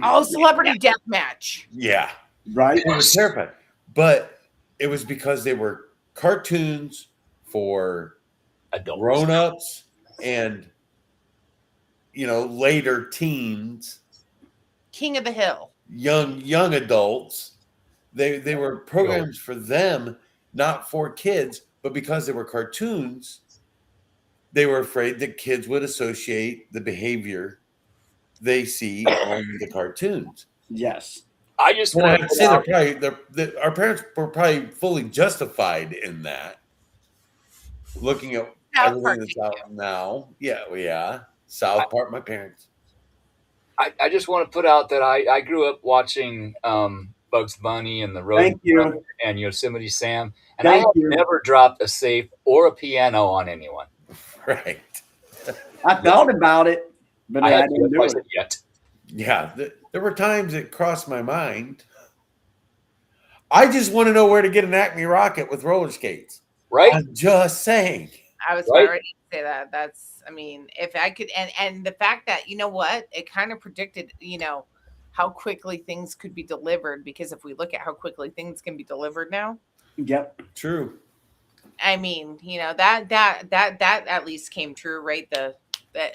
Oh, Celebrity Deathmatch. Yeah. Right. They were terrified. But it was because they were cartoons for adults, grown-ups, and later teens. King of the Hill. Young adults. They were programs for them, not for kids, but because they were cartoons, they were afraid that kids would associate the behavior they see on the cartoons. Yes. I just want to say our parents were probably fully justified in that. Looking at everything that's out now. Yeah. South Park, my parents. I just want to put out that I grew up watching Bugs Bunny and the Road Thank you. and Yosemite Sam, and I have never dropped a safe or a piano on anyone. Right. I thought about it, but I didn't do it yet. Yeah, there were times it crossed my mind. I just want to know where to get an Acme rocket with roller skates. Right? I'm just saying. I was Right? ready to say that. That's, I mean, if I could, and the fact that, you know what, it kind of predicted, how quickly things could be delivered. Because if we look at how quickly things can be delivered now, Yep. True. I mean, that at least came true, right? The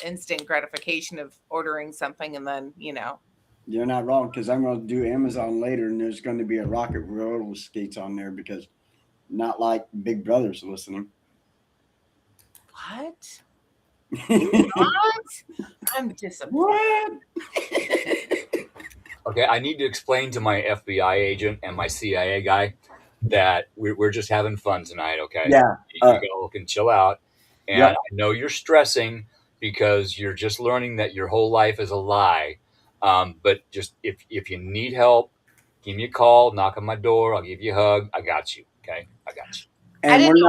instant gratification of ordering something and then, You're not wrong, because I'm going to do Amazon later, and there's going to be a rocket roller skates on there, because not like Big Brother's listening. what? What? I'm disappointed. What? Okay, I need to explain to my FBI agent and my CIA guy that we're just having fun tonight, okay? Yeah. You all can chill out. And Yep. I know you're stressing because you're just learning that your whole life is a lie. But just if you need help, give me a call, knock on my door, I'll give you a hug. I got you, okay? I got you. And didn't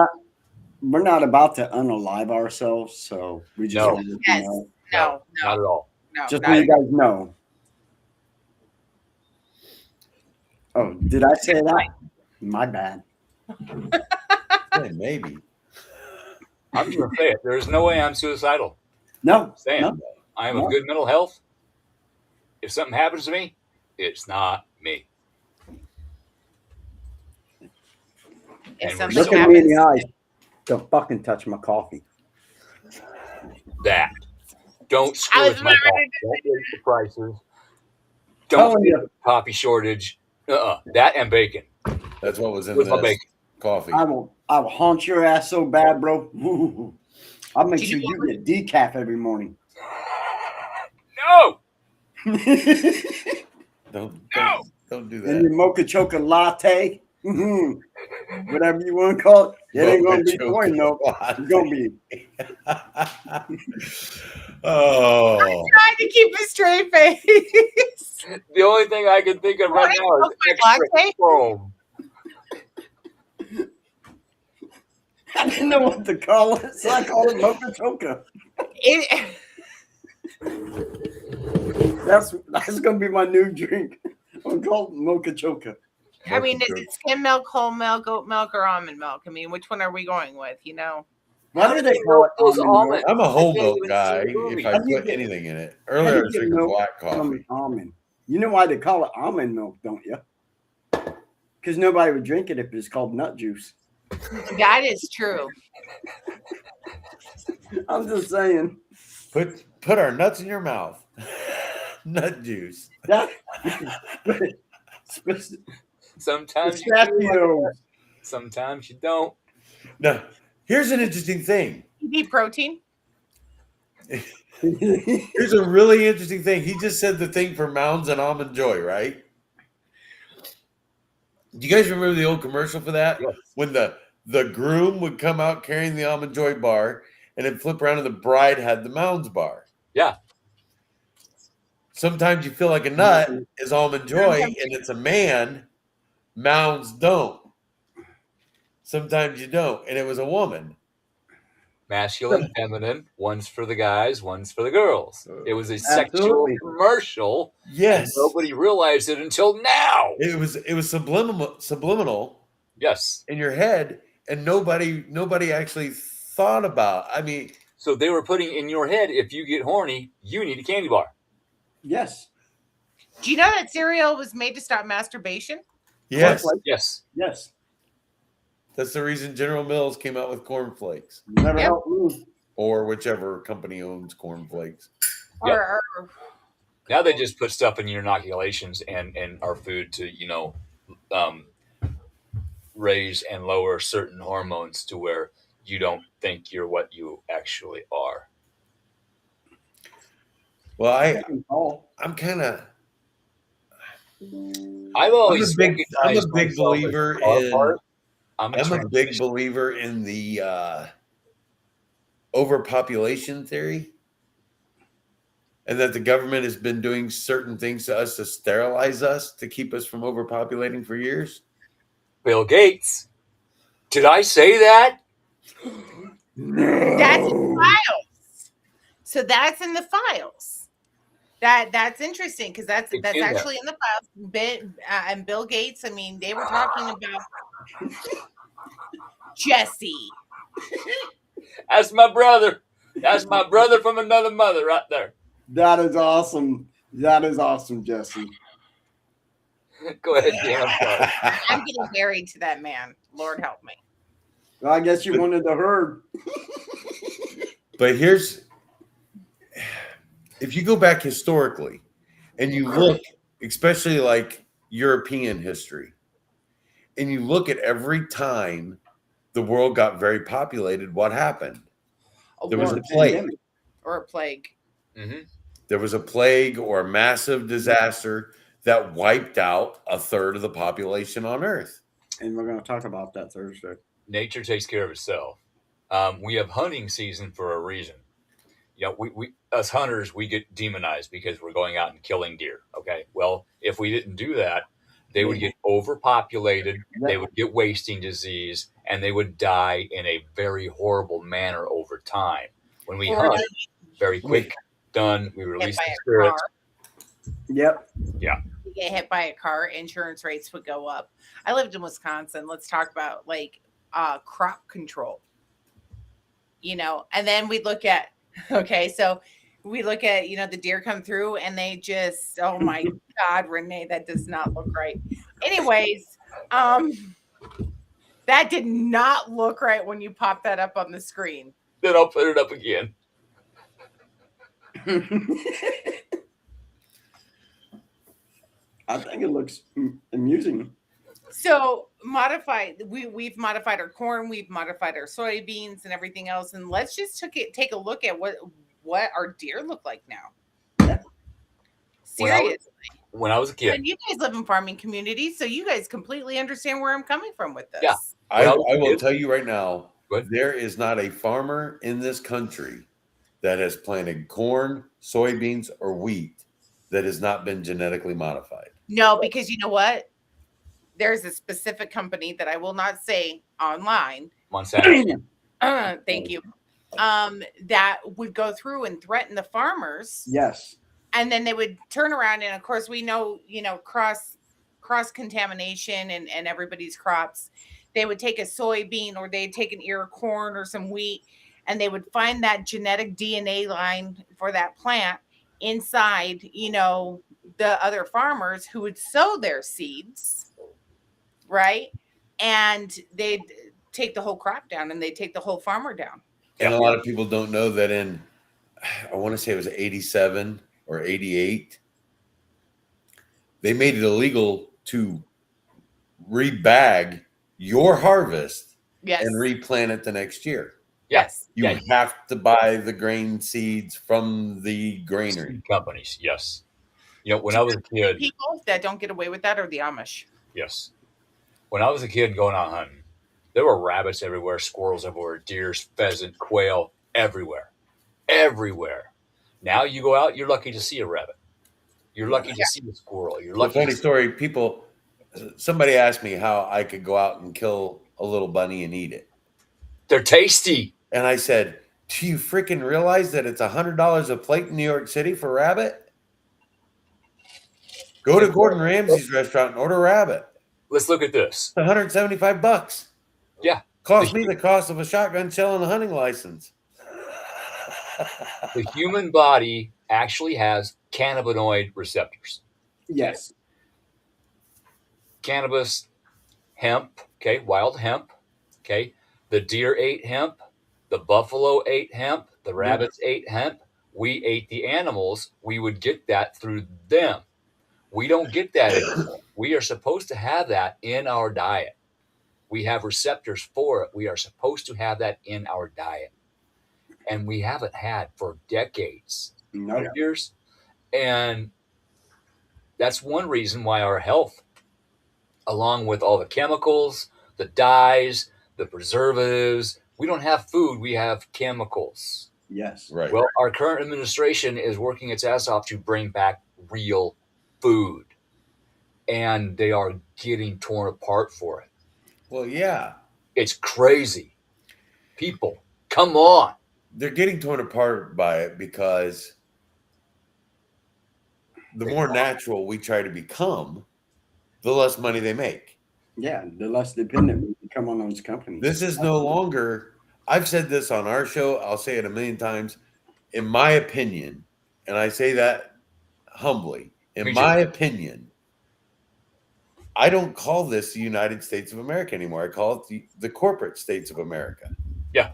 we're not about to unalive ourselves, so we just No. want to, Yes. No, Not at all. no. just not so you at guys know. Oh, did I say that? My bad. Yeah, maybe. I'm just gonna say it. There's no way I'm suicidal. No, Saying no. I have No. a good mental health. If something happens to me, it's not me. If And something Look at me in the happens, eyes. Don't fucking touch my coffee. That. Don't I was scourge my coffee. Don't raise the prices. Don't Telling say you. the coffee shortage. That and bacon. That's what was in With my this bacon. coffee. I will haunt your ass so bad, bro. Ooh. I'll make Do sure you you get decaf every morning. No. Don't do And that. your mocha chocolate latte. Whatever you want to call it. It ain't going to be Mocha soy milk. chocolate It's going to be. Oh, trying to keep a straight face. The only thing I can think of right now is Milk my extra latte? foam. I didn't know what to call it, so I called it mocha chocolate. That's going to be my new drink. I'm called mocha chocolate. I mean, is it skim milk, whole milk, oat milk, or almond milk? I mean, which one are we going with? Why do they call it Those almond milk? I'm a whole I can't milk even guy see the movie. if I How do you put get- anything in it. How Earlier, do I you was get drinking milk black from coffee. almond? You know why they call it almond milk, don't you? Because nobody would drink it if it's called nut juice. That is true. I'm just saying. Put our nuts in your mouth. Nut juice. Yeah. Sometimes you do, Pistachios. sometimes you don't. Now, here's an interesting thing. You need protein. Here's a really interesting thing. He just said the thing for Mounds and Almond Joy, right? Do you guys remember the old commercial for that? Yes. When the groom would come out carrying the Almond Joy bar and then flip around and the bride had the Mounds bar. Yeah. Sometimes you feel like a nut is Almond Joy and it's a man. Mounds don't. Sometimes you don't. And it was a woman. Masculine, feminine. One's for the guys, one's for the girls. It was a sexual Absolutely. commercial. Yes. And nobody realized it until now. It was subliminal Yes. in your head, and nobody actually thought about. I mean, So they were putting in your head, if you get horny, you need a candy bar. Yes. Do you know that cereal was made to stop masturbation? yes, Yes. Yes. that's the reason General Mills came out with cornflakes, Never Yep. helped me. or whichever company owns cornflakes. Yep. Or Now they just put stuff in your inoculations and our food to, raise and lower certain hormones to where you don't think you're what you actually are. Well, Oh, I'm kind of I've always I'm a big recognized myself as believer the car in part. I'm a big believer in the overpopulation theory, and that the government has been doing certain things to us to sterilize us to keep us from overpopulating for years. Bill Gates. Did I say that? that's in the files. So that's in the files. That's interesting because that's It's in there. actually in the files. And Bill Gates. I mean, they were talking about Jesse. That's my brother. That's my brother from another mother right there. That is awesome. That is awesome, Jesse. Go ahead, Jan. I'm sorry. I'm getting married to that man. Lord help me. Well, I guess you wanted the herd. But here's, if you go back historically and you look, especially like European history, and you look at every time the world got very populated, what happened? There was a plague. Or a plague. Mm-hmm. There was a plague or a massive disaster that wiped out a third of the population on Earth. And we're going to talk about that Thursday. Nature takes care of itself. We have hunting season for a reason. You know, we us hunters, we get demonized because we're going out and killing deer. Okay. Well, if we didn't do that, they would get overpopulated, they would get wasting disease, and they would die in a very horrible manner over time. When we hunt, very quick, done, we release the spirit. Yep. Yeah. You get hit by a car, insurance rates would go up. I lived in Wisconsin. Let's talk about like crop control. You know, and then we look at, okay, so we look at, you know, the deer come through and they just, oh my God, Renee, that does not look right. Anyways, that did not look right when you pop that up on the screen. Then I'll put it up again. I think it looks amusing. So we've modified our corn, we've modified our soybeans and everything else. And let's just take a look at what our deer look like now. Yeah. Seriously. When I was a kid. And you guys live in farming communities, so you guys completely understand where I'm coming from with this. Yeah. I will tell you right now, there is not a farmer in this country that has planted corn, soybeans, or wheat that has not been genetically modified. No, because you know what? There's a specific company that I will not say online. Monsanto. Thank you. That would go through and threaten the farmers. Yes. And then they would turn around, and of course we know, you know, cross contamination and everybody's crops. They would take a soybean or they'd take an ear of corn or some wheat, and they would find that genetic DNA line for that plant inside, you know, the other farmers who would sow their seeds, right? And they'd take the whole crop down and they'd take the whole farmer down. And a lot of people don't know that I want to say it was 87 or 88, they made it illegal to rebag your harvest and replant it the next year. Yes. You have to buy the grain seeds from the granary companies. Yes. You know, when I was a kid, people that don't get away with that are the Amish. Yes. When I was a kid going out hunting, there were rabbits everywhere, squirrels everywhere, deer, pheasant, quail, everywhere. Everywhere. Now you go out, you're lucky to see a rabbit. You're lucky to see a squirrel. You're lucky. Funny story. Somebody asked me how I could go out and kill a little bunny and eat it. They're tasty. And I said, do you freaking realize that it's $100 a plate in New York City for rabbit? Go to Gordon Ramsay's restaurant and order rabbit. Let's look at this. It's $175. Yeah. Cost me the cost of a shotgun shell and a hunting license. The human body actually has cannabinoid receptors. Yes. Cannabis, hemp, okay, wild hemp, okay. The deer ate hemp, the buffalo ate hemp, the rabbits ate hemp. We ate the animals. We would get that through them. We don't get that anymore. We are supposed to have that in our diet. We have receptors for it. We are supposed to have that in our diet. And we haven't had for decades, years. And that's one reason why our health, along with all the chemicals, the dyes, the preservatives, we don't have food, we have chemicals. Yes. Right. Well, our current administration is working its ass off to bring back real food. And they are getting torn apart for it. Well, yeah. It's crazy. People, come on. They're getting torn apart by it because the more natural we try to become, the less money they make. Yeah, the less dependent we become on those companies. This is no longer I've said this on our show. I'll say it a million times. In my opinion, and I say that humbly, in my opinion, I don't call this the United States of America anymore. I call it the corporate states of America. Yeah.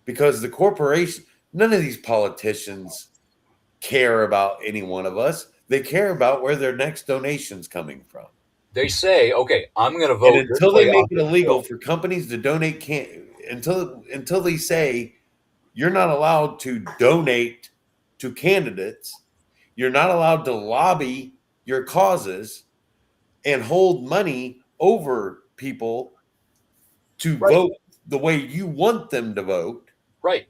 Because the corporation, none of these politicians care about any one of us. They care about where their next donation's coming from. They say, okay, I'm going to vote. And until they make it illegal for companies to donate, until they say you're not allowed to donate to candidates, you're not allowed to lobby your causes and hold money over people to vote the way you want them to vote. Right.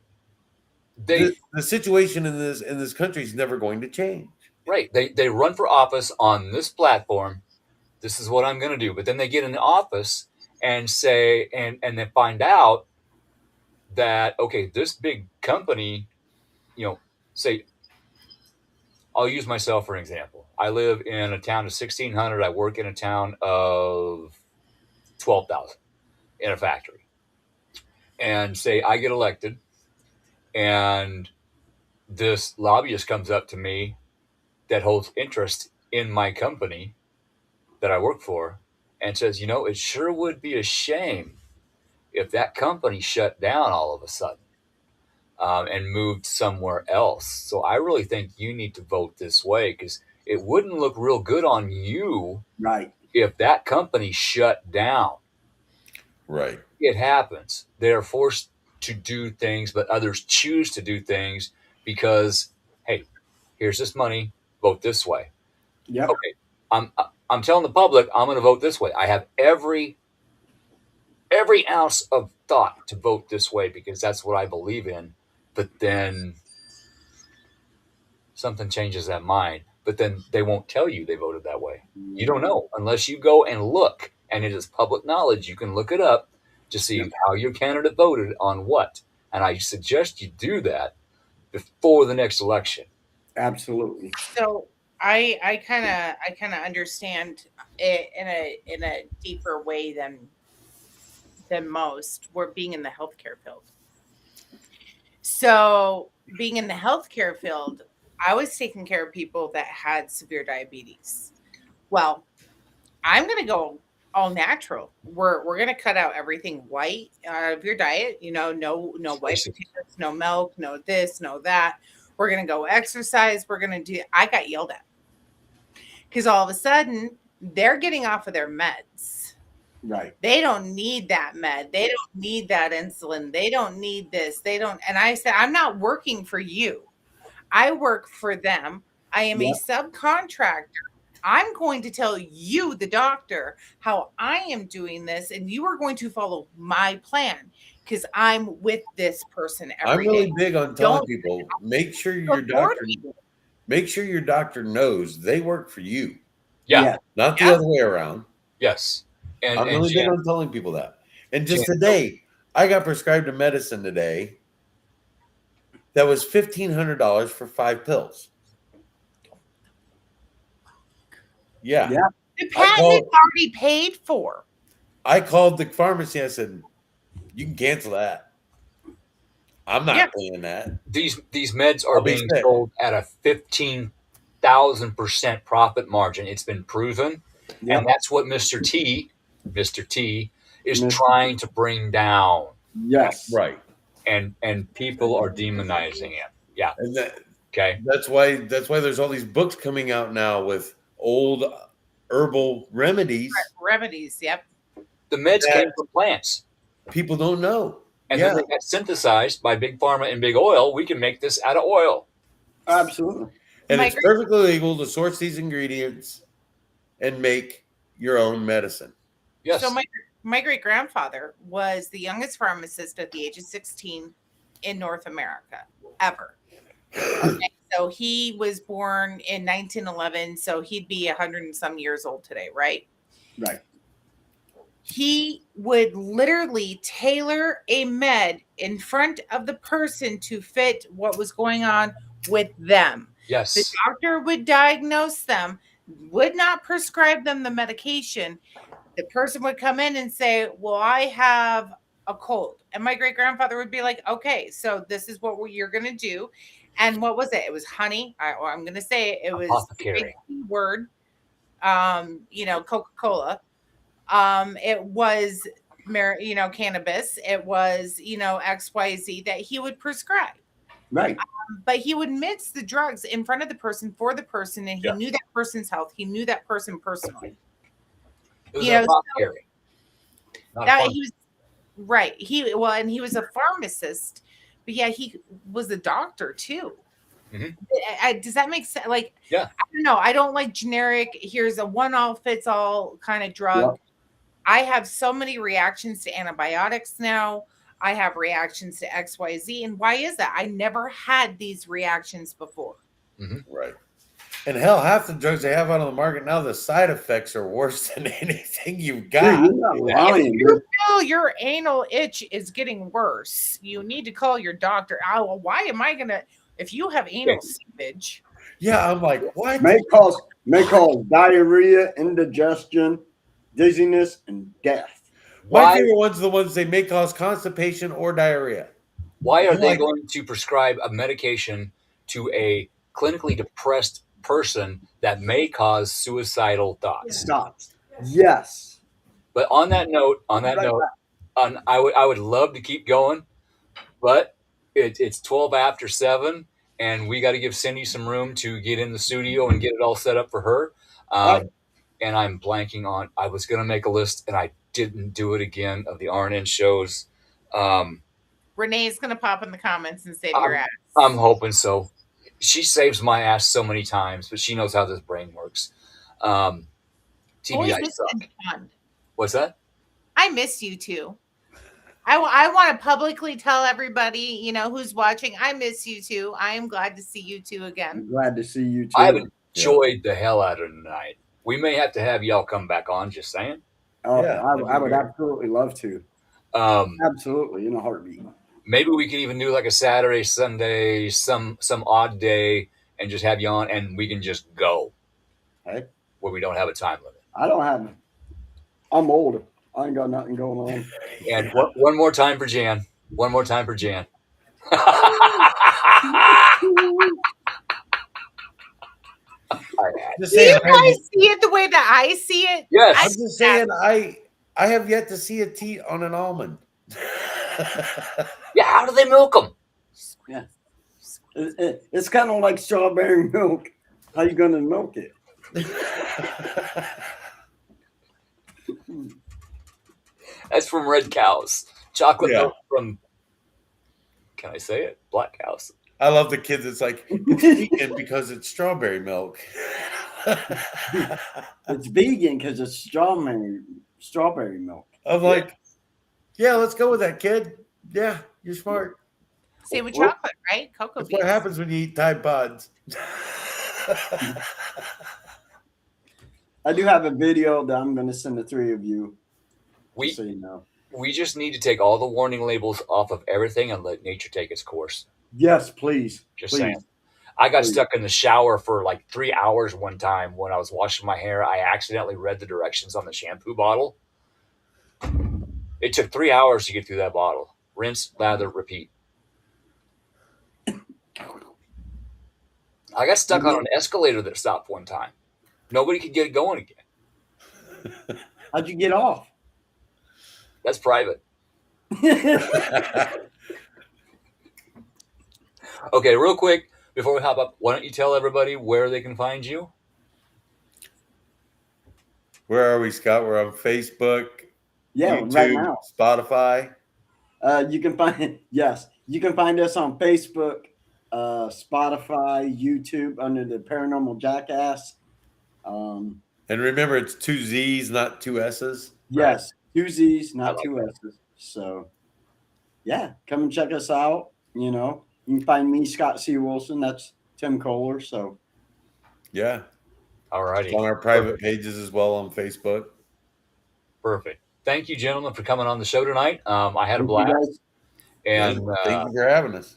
The situation in this country is never going to change. Right. They run for office on this platform. This is what I'm going to do. But then they get in the office and say, and then find out that, okay, this big company, say, I'll use myself for an example. I live in a town of 1,600. I work in a town of 12,000 in a factory. And say I get elected and this lobbyist comes up to me that holds interest in my company that I work for and says, it sure would be a shame if that company shut down all of a sudden and moved somewhere else. So I really think you need to vote this way because it wouldn't look real good on you if that company shut down. Right. It happens. They're forced to do things, but others choose to do things because, hey, here's this money, vote this way. Yeah. Okay. I'm telling the public I'm going to vote this way. I have every ounce of thought to vote this way because that's what I believe in. But then something changes that mind. But then they won't tell you they voted that way. You don't know unless you go and look. And it is public knowledge. You can look it up to see how your candidate voted on what. And I suggest you do that before the next election. Absolutely. So I kind of understand it in a deeper way than most. We're being in the healthcare field. So being in the healthcare field, I was taking care of people that had severe diabetes. Well, I'm going to go all natural. We're going to cut out everything white out of your diet. No white potatoes, no milk, no this, no that. We're going to go exercise. We're going to do. I got yelled at because all of a sudden they're getting off of their meds. Right. They don't need that med. They don't need that insulin. They don't need this. They don't. And I said, I'm not working for you. I work for them. I am a subcontractor. I'm going to tell you, the doctor, how I am doing this, and you are going to follow my plan because I'm with this person every day. I'm really big on telling people, make sure your doctor knows they work for you. Yeah. Not the other way around. Yes. I'm really big on telling people that. And just today, I got prescribed a medicine today that was $1,500 for 5 pills. Yeah. The patent is already paid for. I called the pharmacy. I said, you can cancel that. I'm not paying that. These meds are being sold at a 15,000% profit margin. It's been proven. And that's what Mr. T is trying to bring down. Yes. Right. And people are demonizing it. Yeah. And okay. That's why there's all these books coming out now with old herbal remedies. Remedies, yep. The meds came from plants. People don't know. And then they got synthesized by Big Pharma and Big Oil. We can make this out of oil. Absolutely. And it's perfectly legal to source these ingredients and make your own medicine. Yes. So my great-grandfather was the youngest pharmacist at the age of 16 in North America ever. Okay, so he was born in 1911, so he'd be 100 and some years old today, right? Right. He would literally tailor a med in front of the person to fit what was going on with them. Yes. The doctor would diagnose them, would not prescribe them the medication. The person would come in and say, well, I have a cold. And my great grandfather would be like, okay, so this is what you're going to do. And what was it? It was honey. I'm going to say it was Apothecary. a big word, Coca-Cola. It was, cannabis. It was, XYZ that he would prescribe. Right. But he would mix the drugs in front of the person for the person, and he knew that person's health. He knew that person personally. It was an apothecary. He was right. And he was a pharmacist, but yeah, he was a doctor too. Mm-hmm. Does that make sense? Like, yeah, I don't know. I don't like generic. Here's a one-all-fits-all kind of drug. Yep. I have so many reactions to antibiotics now. I have reactions to XYZ. And why is that? I never had these reactions before. Mm-hmm. Right. And hell, half the drugs they have out on the market now, the side effects are worse than anything you've got. Dude, you're not lying, if you feel your anal itch is getting worse, you need to call your doctor. Why am I going to, if you have anal seepage? Yeah, I'm like, what? May cause diarrhea, indigestion, dizziness, and death. My favorite ones are the ones they may cause constipation or diarrhea. Why are they going to prescribe a medication to a clinically depressed person that may cause suicidal thoughts? Yes. But on that note, I would love to keep going, but it's 12 after 7, and we got to give Cindy some room to get in the studio and get it all set up for her. And I'm blanking on. I was going to make a list, and I didn't do it again, of the RNN shows. Renee's going to pop in the comments and save your ass. I'm hoping so. She saves my ass so many times, but she knows how this brain works. TBI suck. What's that? I miss you too. I want to publicly tell everybody, who's watching, I miss you too. I am glad to see you two again. I'm glad to see you too. I've enjoyed the hell out of tonight. We may have to have y'all come back on, just saying. Oh, yeah, I would absolutely love to. Absolutely, in a heartbeat. Maybe we could even do like a Saturday, Sunday, some odd day, and just have you on, and we can just go. Hey, where we don't have a time limit. I'm older. I ain't got nothing going on. And one more time for Jan. One more time for Jan. Do you guys see it the way that I see it? Yes. I'm just saying, I have yet to see a teat on an almond. Yeah, how do they milk them? Yeah, it's kind of like strawberry milk. How you gonna milk it? That's from red cows. Chocolate milk from, can I say it? Black cows. I love the kids. It's like, it's vegan because it's strawberry milk. It's vegan because it's strawberry milk. I'm like, yeah, let's go with that, kid. Yeah, you're smart. Same with chocolate, right? Cocoa That's beans. what happens when you eat Tide Pods. I do have a video that I'm going to send the three of you. So you know. We just need to take all the warning labels off of everything and let nature take its course. Yes, please. Just saying. I got stuck in the shower for like 3 hours one time when I was washing my hair. I accidentally read the directions on the shampoo bottle. It took 3 hours to get through that bottle. Rinse, lather, repeat. I got stuck on an escalator that stopped one time. Nobody could get it going again. How'd you get off? That's private. Okay, real quick, before we hop up, why don't you tell everybody where they can find you? Where are we, Scott? We're on Facebook, YouTube, right now. Spotify. You can find us on Facebook, Spotify, YouTube under the Paranormal Jackazz. And remember, it's 2 Z's, not 2 S's. Yes, 2 Z's, not 2 S's. So, yeah, come and check us out. You know, you can find me, Scott C. Wilson. That's Tim Kohler. So, yeah. All righty. On our private pages as well on Facebook. Perfect. Thank you, gentlemen, for coming on the show tonight. I had a blast. And thank you for having us.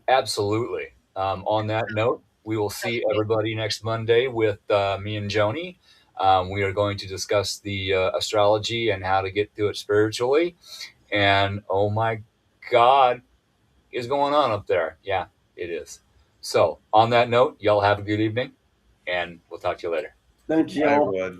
Absolutely. On that note, we will see everybody next Monday with me and Joni. We are going to discuss the astrology and how to get through it spiritually. And oh my God, is going on up there? Yeah, it is. So on that note, y'all have a good evening, and we'll talk to you later. Thank you Bye, all. everyone.